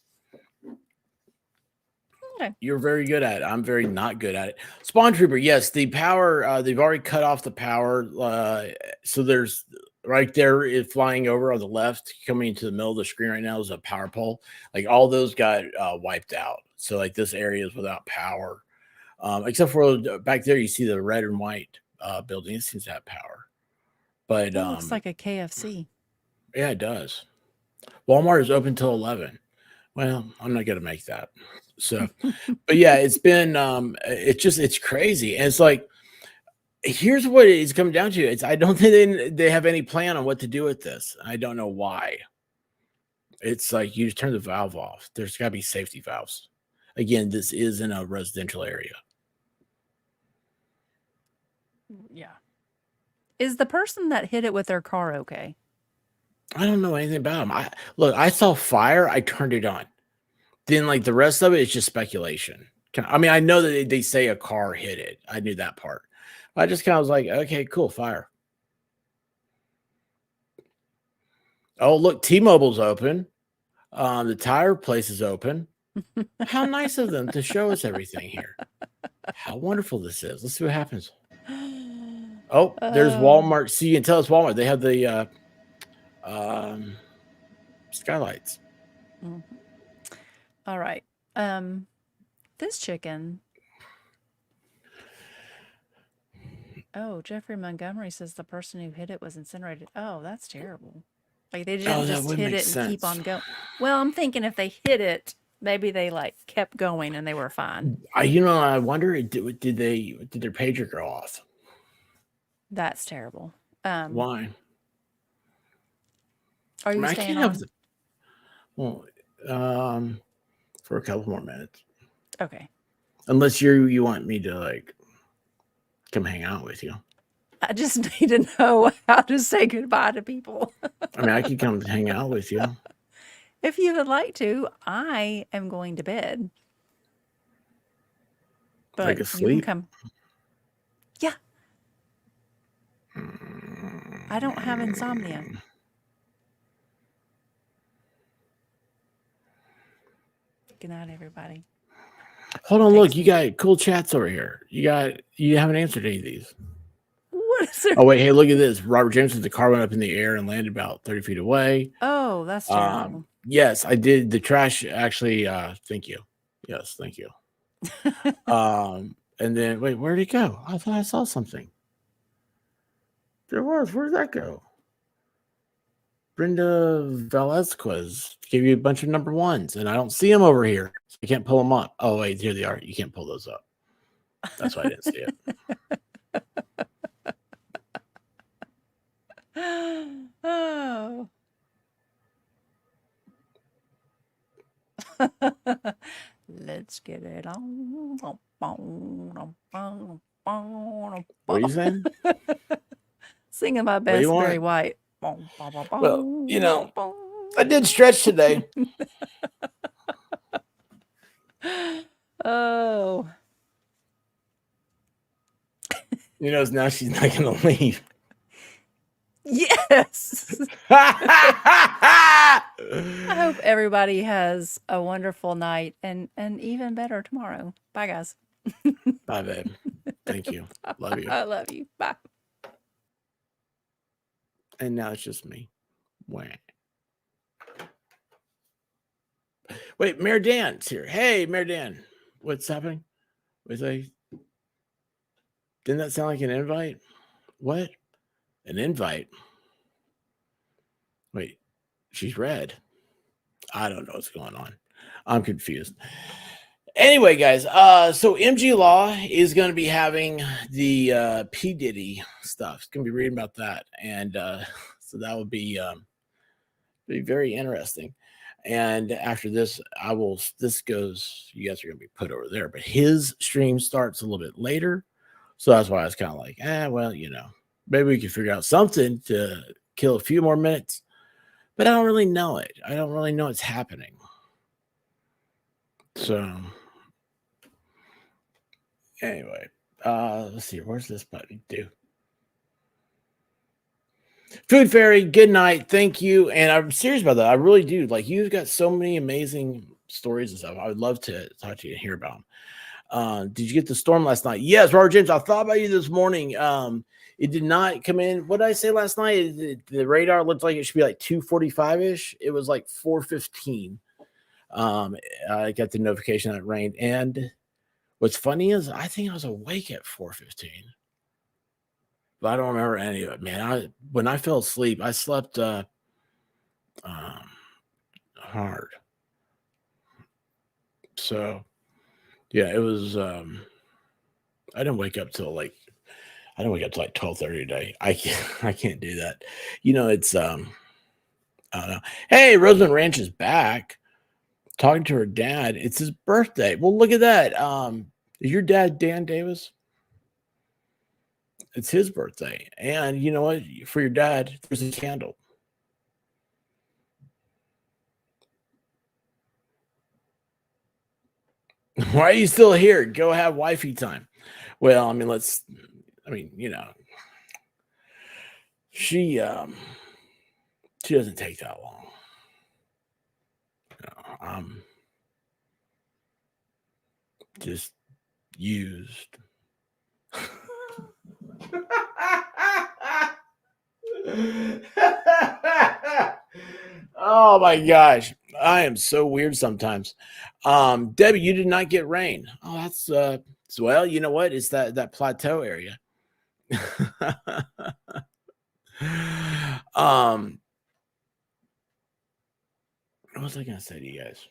Okay. You're very good at it. I'm very not good at it. Spawn Trooper, yes, the power, they've already cut off the power. So there's right there is flying over on the left, coming into the middle of the screen right now is a power pole. Like all those got wiped out. So like this area is without power. Except for back there, you see the red and white building. It seems to have power. But It looks like a KFC. Yeah, it does. Walmart is open till 11. Well, I'm not going to make that. So, but yeah, it's been, it's crazy. And it's like, here's what it's come down to. I don't think they have any plan on what to do with this. I don't know why. It's like you just turn the valve off. There's got to be safety valves. Again, this is in a residential area. Yeah. Is the person that hit it with their car okay? I don't know anything about them. I saw fire. I turned it on. Then, like the rest of it is just speculation. I mean, I know that they say a car hit it. I knew that part. I just kind of was like, okay, cool, fire. Oh, look, T-Mobile's open. The tire place is open. How nice of them to show us everything here. How wonderful this is. Let's see what happens. Oh, there's Walmart. See, you can tell it's Walmart. They have the skylights. Mm-hmm. All right. This chicken. Oh, Jeffrey Montgomery says the person who hit it was incinerated. Oh, that's terrible. Like they didn't just hit it and keep on going. Well, I'm thinking if they hit it, maybe they like kept going and they were fine. I wonder did their pager go off? That's terrible. Why? Are you staying on? Well, for a couple more minutes. Okay. Unless you want me to like come hang out with you. I just need to know how to say goodbye to people. I mean, I could come hang out with you. If you would like to, I am going to bed. But like you asleep? can come. Yeah. I don't have insomnia. Good night, everybody. Hold on, look, Text you me. got cool chats over here. You haven't answered any of these. What is there? Oh wait, hey, look at this. Robert James said the car went up in the air and landed about 30 feet away. Oh, that's terrible. Yes, I did. The trash actually. Thank you. Yes, thank you. And then wait, where'd it go? I thought I saw something. There was. Where did that go? Brenda Velasquez gave you a bunch of number ones, and I don't see them over here. So I can't pull them up. Oh wait, here they are. You can't pull those up. That's why I didn't see it. Oh. Let's get it on. What are you saying? Singing my What do you best, Barry want? White. Well, you know, I did stretch today. Oh. You know, now she's not going to leave. Yes. I hope everybody has a wonderful night and even better tomorrow. Bye, guys. Bye, babe. Thank you. Love you. I love you. Bye. And now it's just me. Wah. Wait, Mayor Dan's here. Hey, Mayor Dan. What's happening? Was I? Didn't that sound like an invite? What? An invite? Wait, she's red. I don't know what's going on. I'm confused. Anyway, guys, so MG Law is going to be having the P. Diddy stuff. It's going to be reading about that. And so that will be very interesting. And after this, this goes, you guys are going to be put over there. But his stream starts a little bit later. So that's why I was kind of like, well, you know, maybe we can figure out something to kill a few more minutes. But I don't really know it. I don't really know it's happening. So anyway, let's see. Where's this button? Food Fairy, good night. Thank you. And I'm serious about that. I really do. Like, you've got so many amazing stories and stuff. I would love to talk to you and hear about them. Did you get the storm last night? Yes, Robert James. I thought about you this morning. It did not come in. What did I say last night? The radar looked like it should be like 2:45-ish. It was like 4:15. I got the notification that it rained. And what's funny is I think I was awake at 4:15. But I don't remember any of it, man. When I fell asleep, I slept hard. So yeah, it was I didn't wake up till like 12:30 today. I can't do that. You know, it's I don't know. Hey, Roseman Ranch is back. Talking to her dad. It's his birthday. Well, look at that. Is your dad Dan Davis? It's his birthday. And you know what? For your dad, there's a candle. Why are you still here? Go have wifey time. Well, I mean, you know, she doesn't take that long. I'm just used. Oh my gosh, I am so weird sometimes. Debbie, you did not get rain. Oh, that's well, you know what? It's that plateau area. What was I gonna say to you guys?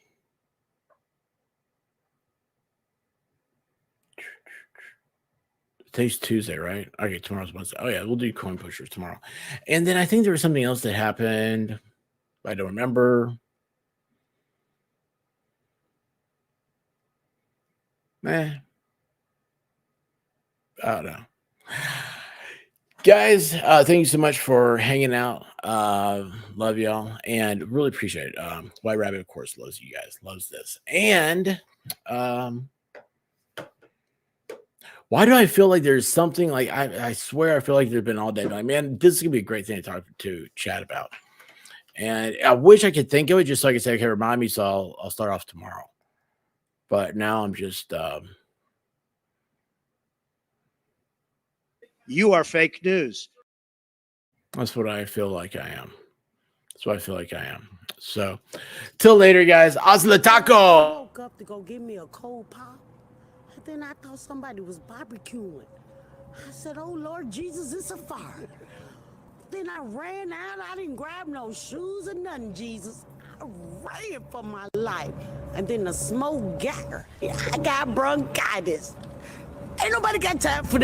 Today's Tuesday, right? Okay, tomorrow's Wednesday. Oh yeah, we'll do coin pushers tomorrow. And then I think there was something else that happened. I don't remember. I don't know. Guys, thank you so much for hanging out. Love y'all and really appreciate it. White Rabbit, of course, loves you guys, loves this. And Why do I feel like there's something like I swear I feel like there's been all day. Like, man, this is gonna be a great thing to talk to chat about. And I wish I could think of it just so I could say, okay, remind me. So I'll start off tomorrow. But now I'm just You are fake news. that's what I feel like I am. That's what I feel like I am. So till later, guys. Hasta taco. Woke up to go get me a cold pop, and then I thought somebody was barbecuing. I said, "Oh Lord Jesus, it's a fire!" Then I ran out. I didn't grab no shoes or nothing. Jesus, I ran for my life, and then the smoke got her. I got bronchitis. Ain't nobody got time for that.